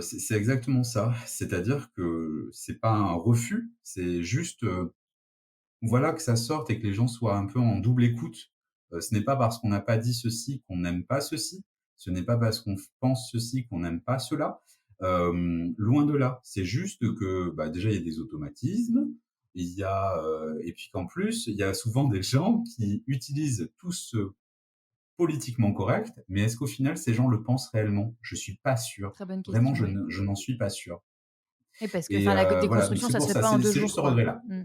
c'est exactement ça. C'est-à-dire que c'est pas un refus, c'est juste, voilà, que ça sorte et que les gens soient un peu en double écoute. Ce n'est pas parce qu'on n'a pas dit ceci qu'on n'aime pas ceci. Ce n'est pas parce qu'on pense ceci qu'on n'aime pas cela. Loin de là. C'est juste que, bah, déjà, il y a des automatismes. Il y a, et puis qu'en plus, il y a souvent des gens qui utilisent tout ce politiquement correct, mais est-ce qu'au final, ces gens le pensent réellement? Je suis pas sûr. Très bonne Vraiment, question, ouais. je n'en suis pas sûr. Oui, parce que Et enfin la voilà, donc déconstruction, c'est ça se pour fait ça, pas en 2 c'est juste jours, ce quoi. regret-là. Mmh.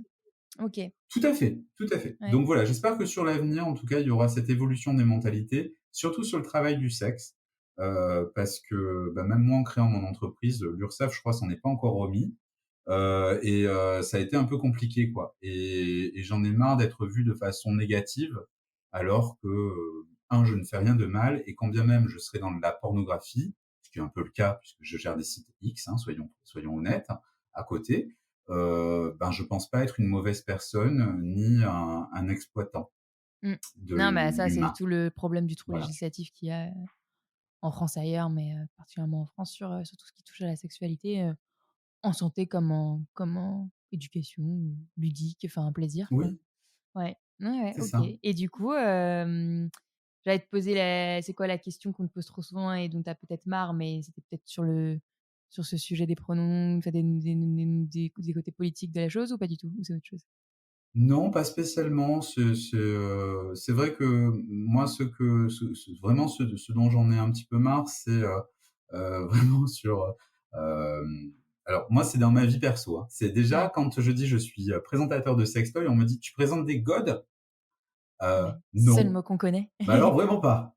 OK, Tout à fait, tout à fait. ouais. Donc voilà, j'espère que sur l'avenir, en tout cas, il y aura cette évolution des mentalités, surtout sur le travail du sexe, parce que, bah, même moi, en créant mon entreprise, l'URSSAF, je crois, s'en est pas encore remis, ça a été un peu compliqué, quoi et j'en ai marre d'être vu de façon négative, alors que, 1, je ne fais rien de mal et quand bien même je serais dans de la pornographie, ce qui est un peu le cas puisque je gère des sites X, hein, soyons honnêtes, à côté, ben, je pense pas être une mauvaise personne, ni un exploitant Mmh. de Non, bah, ça, c'est l'humain. tout le problème du trou Voilà. législatif qu'il y a, en France et ailleurs, mais particulièrement en France, sur tout ce qui touche à la sexualité, en santé comme en éducation ou ludique, enfin un plaisir, quoi. Oui, Ouais. Ouais, ouais, c'est OK ça. et du coup, j'allais te poser la c'est quoi la question qu'on te pose trop souvent et dont tu as peut-être marre, mais c'était peut-être sur ce sujet des pronoms, enfin des côtés politiques de la chose ou pas du tout? Ou c'est autre chose? Non, pas spécialement. C'est vrai que moi, vraiment ce dont j'en ai un petit peu marre, c'est, vraiment sur, alors moi, c'est dans ma vie perso, hein. C'est déjà Ouais, quand je dis: «Je suis, présentateur de sextoy», on me dit: «Tu présentes des godes?» ouais. Seul Non. mot qu'on connaît. Bah, alors vraiment pas.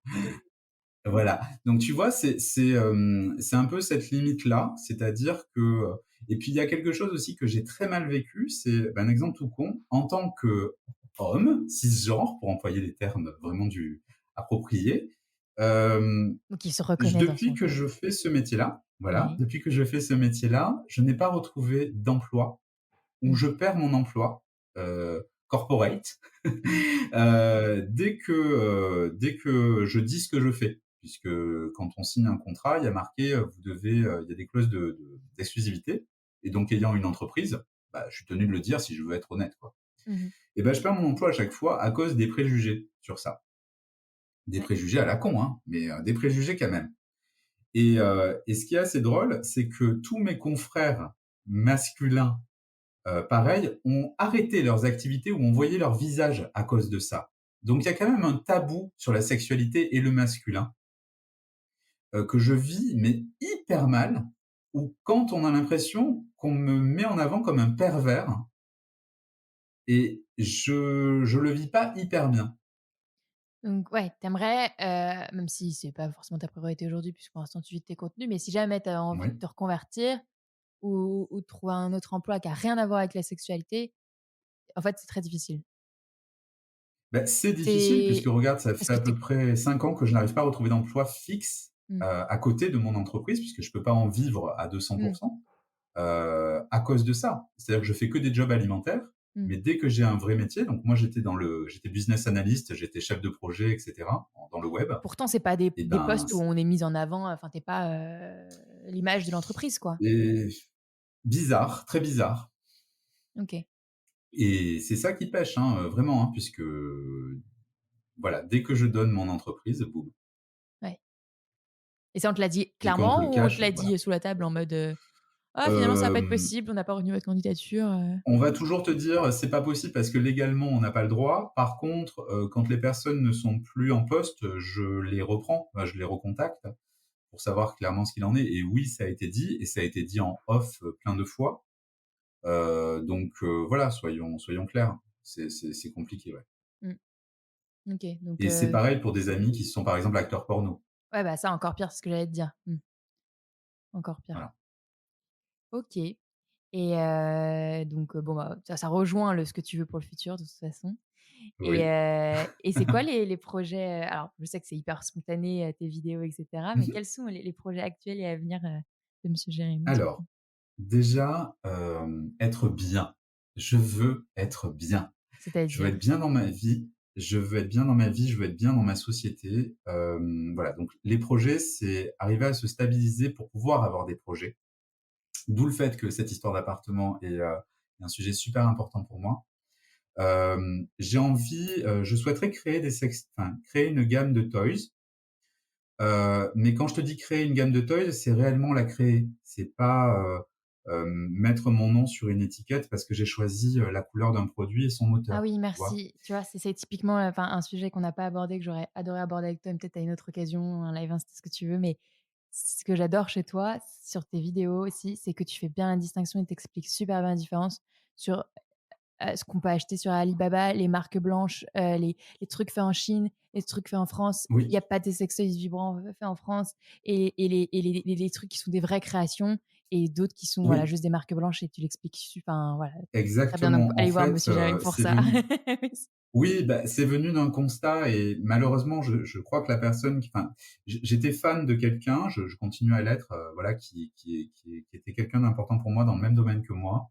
Voilà. Donc tu vois, c'est un peu cette limite-là, c'est-à-dire que, et puis il y a quelque chose aussi que j'ai très mal vécu, c'est, bah, un exemple tout con, en tant qu'homme cisgenre, pour employer les termes vraiment du appropriés, hem, Donc il se reconnaît dans depuis son que rôle. je fais ce métier-là, voilà, Ouais. depuis que je fais ce métier-là, je n'ai pas retrouvé d'emploi où Mmh. je perds mon emploi, corporate, dès que je dis ce que je fais. Puisque quand on signe un contrat, il y a marqué, il y a des clauses d'exclusivité et donc ayant une entreprise, bah, je suis tenu de le dire si je veux être honnête, quoi. Mmh mh. Et ben, je perds mon emploi à chaque fois à cause des préjugés sur ça. Des Ouais. préjugés à la con, hein, mais des préjugés quand même. Et ce qui est assez drôle, c'est que tous mes confrères masculins, pareil, ont arrêté leurs activités ou ont voilé leur visage à cause de ça. Donc il y a quand même un tabou sur la sexualité et le masculin, que je vis, mais hyper mal, ou quand on a l'impression qu'on me met en avant comme un pervers et je le vis pas hyper bien. Donc ouais, t'aimerais, même si c'est pas forcément ta priorité aujourd'hui puisque pour l'instant tu vis de tes contenus, mais si jamais tu as envie de Oui. te reconvertir ou de trouver un autre emploi qui a rien à voir avec la sexualité, en fait, c'est très difficile. Bah, c'est difficile puisque C'est regarde, ça parce fait que à tu peu près 5 ans que je n'arrive pas à retrouver d'emploi fixe, mmh, à côté de mon entreprise puisque je peux pas en vivre à 200, mmh, à cause de ça. C'est-à-dire que je fais que des jobs alimentaires, mmh. mais dès que j'ai un vrai métier, donc moi j'étais business analyst, j'étais chef de projet, et cetera, dans le web. Pourtant, c'est pas des Et des ben, postes où on est mis en avant, enfin, tu es pas, l'image de l'entreprise, quoi. et bizarre, très bizarre. OK, Et c'est ça qui pêche, hein, vraiment, hein, puisque voilà, dès que je donne mon entreprise, boum. ouais et ça, on te l'a dit Et quand je clairement le ou on te cache, l'a voilà. dit, sous la table en mode, «Ah finalement ça va pas être Hem, possible, on n'a pas retenu votre candidature»? on va toujours te dire: «C'est pas possible parce que légalement on n'a pas le droit». Par contre, quand les personnes ne sont plus en poste, je les reprends, je les recontacte pour savoir clairement ce qu'il en est. Et oui, ça a été dit et ça a été dit en off, plein de fois. Donc voilà, soyons clairs. C'est compliqué, ouais. Mmh, OK donc Et c'est pareil pour des amis qui sont, par exemple, acteurs porno. ouais, bah, ça encore pire, c'est ce que j'allais te dire. Mmh, encore pire. Voilà. OK et donc bon, bah, ça rejoint le ce que tu veux pour le futur de toute façon Oui. et c'est quoi les projets, alors je sais que c'est hyper spontané, tes vidéos et cetera, mais Mmh. quels sont les projets actuels et à venir, de monsieur Jérémy du Alors, coup? déjà, être bien. Je veux être bien. Je veux C'est-à-dire? être bien dans ma vie, je veux être bien dans ma vie, je veux être bien dans ma société. Voilà, donc les projets, c'est arriver à se stabiliser pour pouvoir avoir des projets. D'où le fait que cette histoire d'appartement est un sujet super important pour moi. J'ai envie, je souhaiterais créer une gamme de toys. Mais quand je te dis créer une gamme de toys, c'est réellement la créer. C'est pas, mettre mon nom sur une étiquette parce que j'ai choisi, la couleur d'un produit et son Ah moteur, oui, tu vois? merci. Tu vois, c'est typiquement, enfin, un sujet qu'on n'a pas abordé, que j'aurais adoré aborder avec toi, mais peut-être à une autre occasion, un live Insta, ce que tu veux. Mais ce que j'adore chez toi, sur tes vidéos aussi, c'est que tu fais bien la distinction et tu expliques super bien la différence sur, ce qu'on peut acheter sur Alibaba, les marques blanches, les trucs faits en Chine, les trucs faits en France. Il y Oui, a pas des sextoys vibrants faits en France et les trucs qui sont des vraies créations et d'autres qui sont, voilà, oui, juste des marques blanches et tu l'expliques enfin, voilà, très bien donc exactement. En allez voir fait, Monsieur Jérémy pour c'est ça. venu oui, bah, c'est venu d'un constat et malheureusement, je crois que la personne qui enfin, j'étais fan de quelqu'un, je continue à l'être, voilà, qui était quelqu'un d'important pour moi dans le même domaine que moi.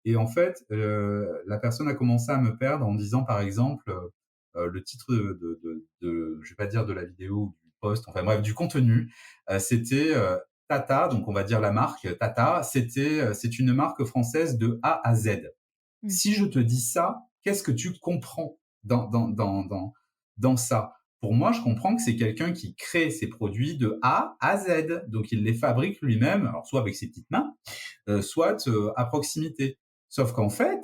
Et en fait, la personne a commencé à me perdre en disant, par exemple, le titre je vais pas dire de la vidéo posts, enfin bref, du contenu. C'était Tata, donc on va dire la marque Tata, c'est une marque française de A à Z. Mmh. Si je te dis ça, qu'est-ce que tu comprends dans ça? Pour moi, je comprends que c'est quelqu'un qui crée ses produits de A à Z. Donc, il les fabrique lui-même, alors soit avec ses petites mains, soit à proximité. Sauf qu'en fait,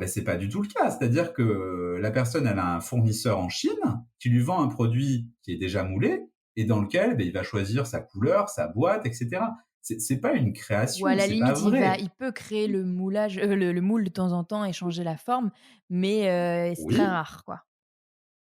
c'est pas du tout le cas. C'est-à-dire que la personne, elle a un fournisseur en Chine qui lui vend un produit qui est déjà moulé et dans lequel, il va choisir sa couleur, sa boîte, et cetera. C'est pas une Ou à création, la c'est pas limite, vrai. il peut créer le moulage, le moule de temps en temps et changer la forme, mais c'est très Oui. rare, quoi.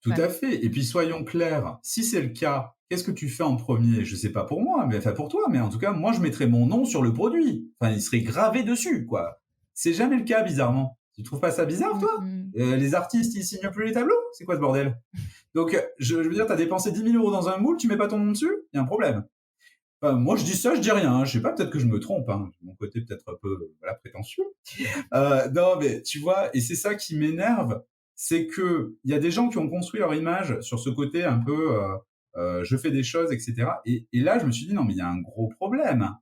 Tout Ouais. à fait. Et puis soyons clairs, si c'est le cas, qu'est-ce que tu fais en premier? Je sais pas pour moi, mais enfin pour toi, mais en tout cas, moi je mettrais mon nom sur le produit. Enfin, il serait gravé dessus, quoi. C'est jamais le cas, bizarrement. Tu trouves pas ça bizarre, Mmh toi? mh. Les artistes, ils signent plus les tableaux? C'est quoi ce bordel? Donc, je veux dire, tu as dépensé 10 000 € dans un moule, tu mets pas ton nom dessus? Il y a un problème. Enfin, moi, je dis ça, je dis rien, hein. Je sais pas, peut-être que je me trompe, hein. Mon côté peut-être un peu, voilà, prétentieux. Non, mais tu vois, et c'est ça qui m'énerve, c'est que il y a des gens qui ont construit leur image sur ce côté un peu, je fais des choses, etc. Et là, je me suis dit non, mais il y a un gros problème.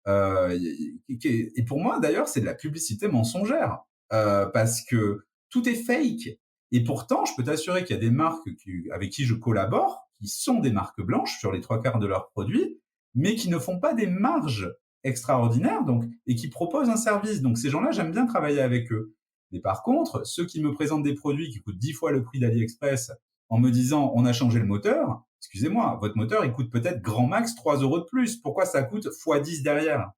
Et pour moi, d'ailleurs, c'est de la publicité mensongère parce que tout est fake. Et pourtant, je peux t'assurer qu'il y a des marques avec qui je collabore, qui sont des marques blanches sur les trois quarts de leurs produits, mais qui ne font pas des marges extraordinaires, donc, et qui proposent un service. Donc ces gens-là, j'aime bien travailler avec eux. Mais par contre, ceux qui me présentent des produits qui coûtent 10 fois le prix d'AliExpress en me disant on a changé le moteur, excusez-moi, votre moteur il coûte peut-être grand max 3 € de plus. Pourquoi ça coûte x10 derrière?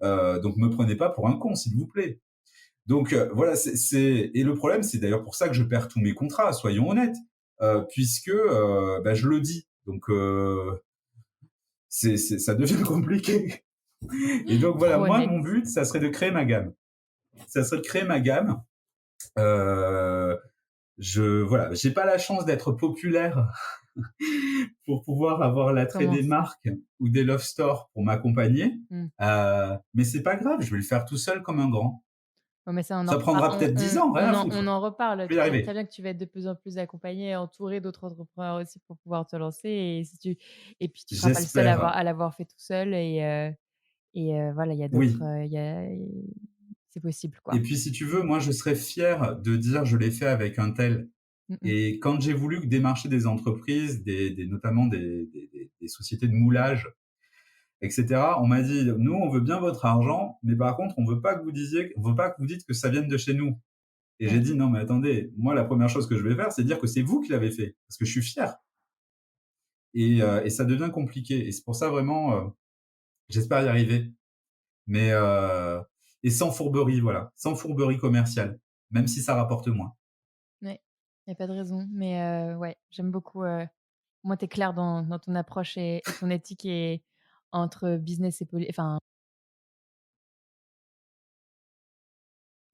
Donc me prenez pas pour un con, s'il vous plaît. Donc voilà, et le problème, c'est d'ailleurs pour ça que je perds tous mes contrats, soyons honnêtes, puisque je le dis. Donc ça devient compliqué. Et donc voilà, Trop moi, honnête. mon but, ça serait de créer ma gamme. Ça serait de créer ma gamme. Euh, voilà, j'ai pas la chance d'être populaire pour pouvoir avoir l'attrait Comment des ça? marques ou des love stores pour m'accompagner. Mmh. Mais c'est pas grave, je vais le faire tout seul comme un grand. Ouais, mais ça, on en Ça reparle prendra peut-être 10 ans, rien à on foutre. en reparle. Je vais y Tu sais très arriver. bien que tu vas être de plus en plus accompagné et entouré d'autres entrepreneurs aussi pour pouvoir te lancer et puis tu seras pas le seul J'espère. à l'avoir fait tout seul voilà, il y a d'autres, Oui. c'est possible, Et quoi. puis si tu veux, moi je serais fier de dire je l'ai fait avec un tel. Mmh mh. Et quand j'ai voulu démarcher des entreprises, notamment des sociétés de moulage, etc., on m'a dit nous on veut bien votre argent, mais par contre on veut pas que vous dites que ça vienne de chez nous. Et j'ai Ouais. dit non mais attendez, moi la première chose que je vais faire, c'est dire que c'est vous qui l'avez fait, parce que je suis fier. Et ça devient compliqué. Et c'est pour ça vraiment, j'espère y arriver. Mais et sans fourberie, voilà, sans fourberie commerciale, même si ça rapporte moins. Ouais, il y a pas de raison, mais ouais, j'aime beaucoup, moi, tu es clair dans ton approche et ton éthique et entre business et enfin,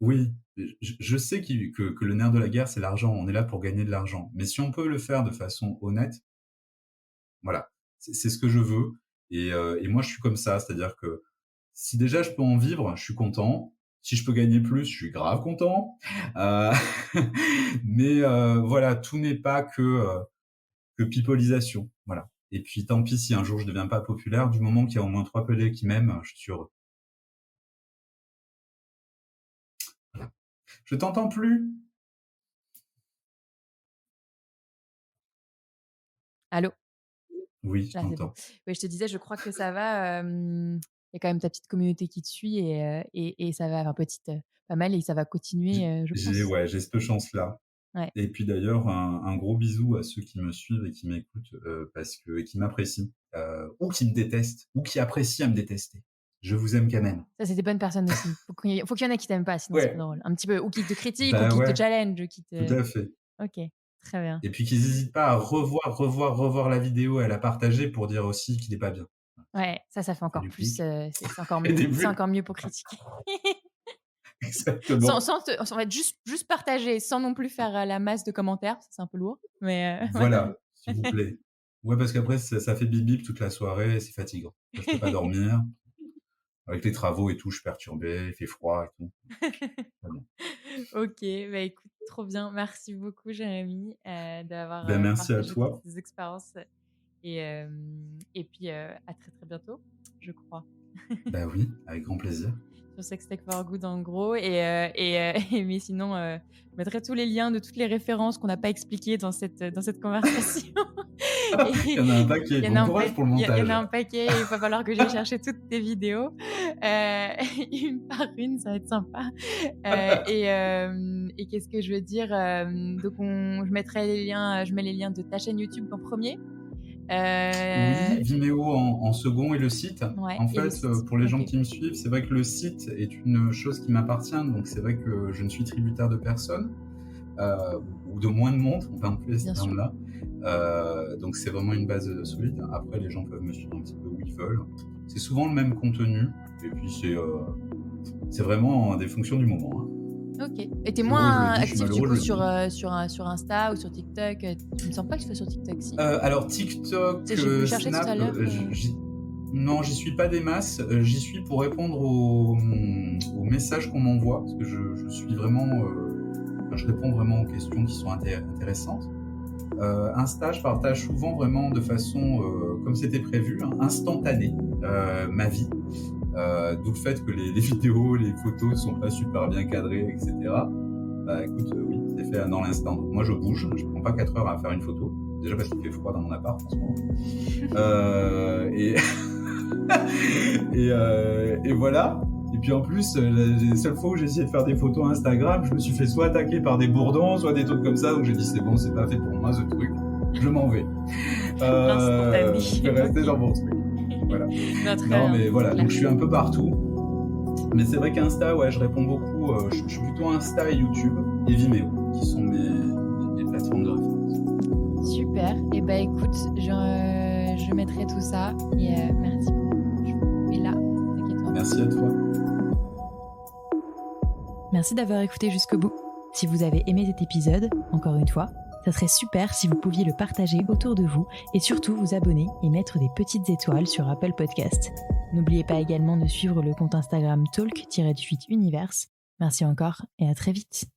Oui, je sais que le nerf de la guerre, c'est l'argent. On est là pour gagner de l'argent. Mais si on peut le faire de façon honnête, voilà, c'est ce que je veux. Et moi, je suis comme ça, c'est-à-dire que si déjà je peux en vivre, je suis content. Si je peux gagner plus, je suis grave content. Euh, mais voilà, tout n'est pas que pipolisation. Voilà. Et puis tant pis si un jour je ne deviens pas populaire, du moment qu'il y a au moins 3 pelés qui m'aiment, je suis heureux. Je t'entends plus. allô? Oui, je Là, c'est bon. t'entends. Oui, je te disais, je crois que ça va, il y a quand même ta petite communauté qui te suit et ça va enfin petite, pas mal et ça va continuer, je pense. Ouais, j'ai cette chance-là. Ouais, Et puis d'ailleurs, un gros bisou à ceux qui me suivent et qui m'écoutent, parce que et qui m'apprécient, ou qui me détestent, ou qui apprécient à me détester. Je vous aime quand même. ça, c'est des bonnes personnes aussi. Faut qu'il y en ait qui t'aiment pas, sinon c'est pas Ouais, drôle. Un petit peu ou qui te critiquent ou bah, qui te ouais, challenge ou qui tout te à fait. OK, très bien. Et puis qu'ils hésitent pas à revoir la vidéo et à la partager pour dire aussi qu'il est pas bien. Ouais, ça fait Ça fait encore du plus, clic c'est encore et mieux. des C'est vues. encore mieux pour critiquer. Exactement. En fait, juste partager sans non plus faire, la masse de commentaires, ça c'est un peu lourd, mais ouais. Voilà, s'il vous plaît. Ouais, parce qu'après ça fait bip bip toute la soirée et c'est fatigant. Je peux pas dormir. Avec les travaux et tout, je suis perturbé, il fait froid et tout. Pas bien. OK, bah, écoute, trop bien. Merci beaucoup Jérémy, d'avoir, Ben, merci à partagé toutes toi. ces expériences, Et puis, à très, très bientôt, je crois. Bah oui, avec grand plaisir. Sur Sex Tech for Good, en gros. Mais sinon, je mettrai tous les liens de toutes les références qu'on n'a pas expliquées dans cette conversation. Il y en a un paquet. Il y en Bon a courage pour le il y montage. en a un paquet. Il va falloir que j'aille chercher toutes tes vidéos, une par une, ça va être sympa. Et qu'est-ce que je veux dire, donc je mets les liens de ta chaîne YouTube en premier. Oui, Vimeo en second et le site. Ouais, En et le fait, site. pour les gens Ok. qui me suivent, c'est vrai que le site est une chose qui m'appartient, donc c'est vrai que je ne suis tributaire de personne, ou de moins de monde, on peut employer ce Bien sûr. terme-là. Donc c'est vraiment une base solide. Après, les gens peuvent me suivre un petit peu où ils veulent. C'est souvent le même contenu, et puis c'est vraiment des fonctions du moment. Hein. Ok. Et t'es Je suis moins heureux, je le dis, je suis actif du malheureux, coup je le dis. sur Insta ou sur TikTok. Tu me sens pas que tu sois sur TikTok, si. Alors TikTok, J'ai pu chercher tout Snap, à l'heure. non, j'y suis pas des masses. J'y suis pour répondre aux messages qu'on m'envoie, parce que je suis vraiment, je réponds vraiment aux questions qui sont intéressantes. Insta, je partage souvent vraiment de façon, comme c'était prévu, hein, instantanée, ma vie. D'où le fait que les vidéos, les photos sont pas super bien cadrées, etc. Bah écoute, oui, c'est fait dans l'instant. Donc, moi je bouge, je prends pas 4 heures à faire une photo. Déjà parce qu'il fait froid dans mon appart en ce moment. Et... et voilà. Et puis en plus, les seules fois où j'ai essayé de faire des photos Instagram, je me suis fait soit attaquer par des bourdons, soit des trucs comme ça. Donc j'ai dit c'est bon, c'est pas fait pour moi ce truc. Je m'en vais. L'instantané. Je vais rester dans mon truc. Voilà. Non, mais voilà, donc je suis un peu partout. Mais c'est vrai qu'Insta, ouais, je réponds beaucoup. Je suis plutôt Insta et YouTube et Vimeo, qui sont mes plateformes de référence. Super. Et bah écoute, je mettrai tout ça. Et merci beaucoup. Je vais couper là. T'inquiète pas. Merci à toi. Merci d'avoir écouté jusqu'au bout. Si vous avez aimé cet épisode, encore une fois, ça serait super si vous pouviez le partager autour de vous et surtout vous abonner et mettre des petites étoiles sur Apple Podcast. N'oubliez pas également de suivre le compte Instagram Talk-Univers. Merci encore et à très vite.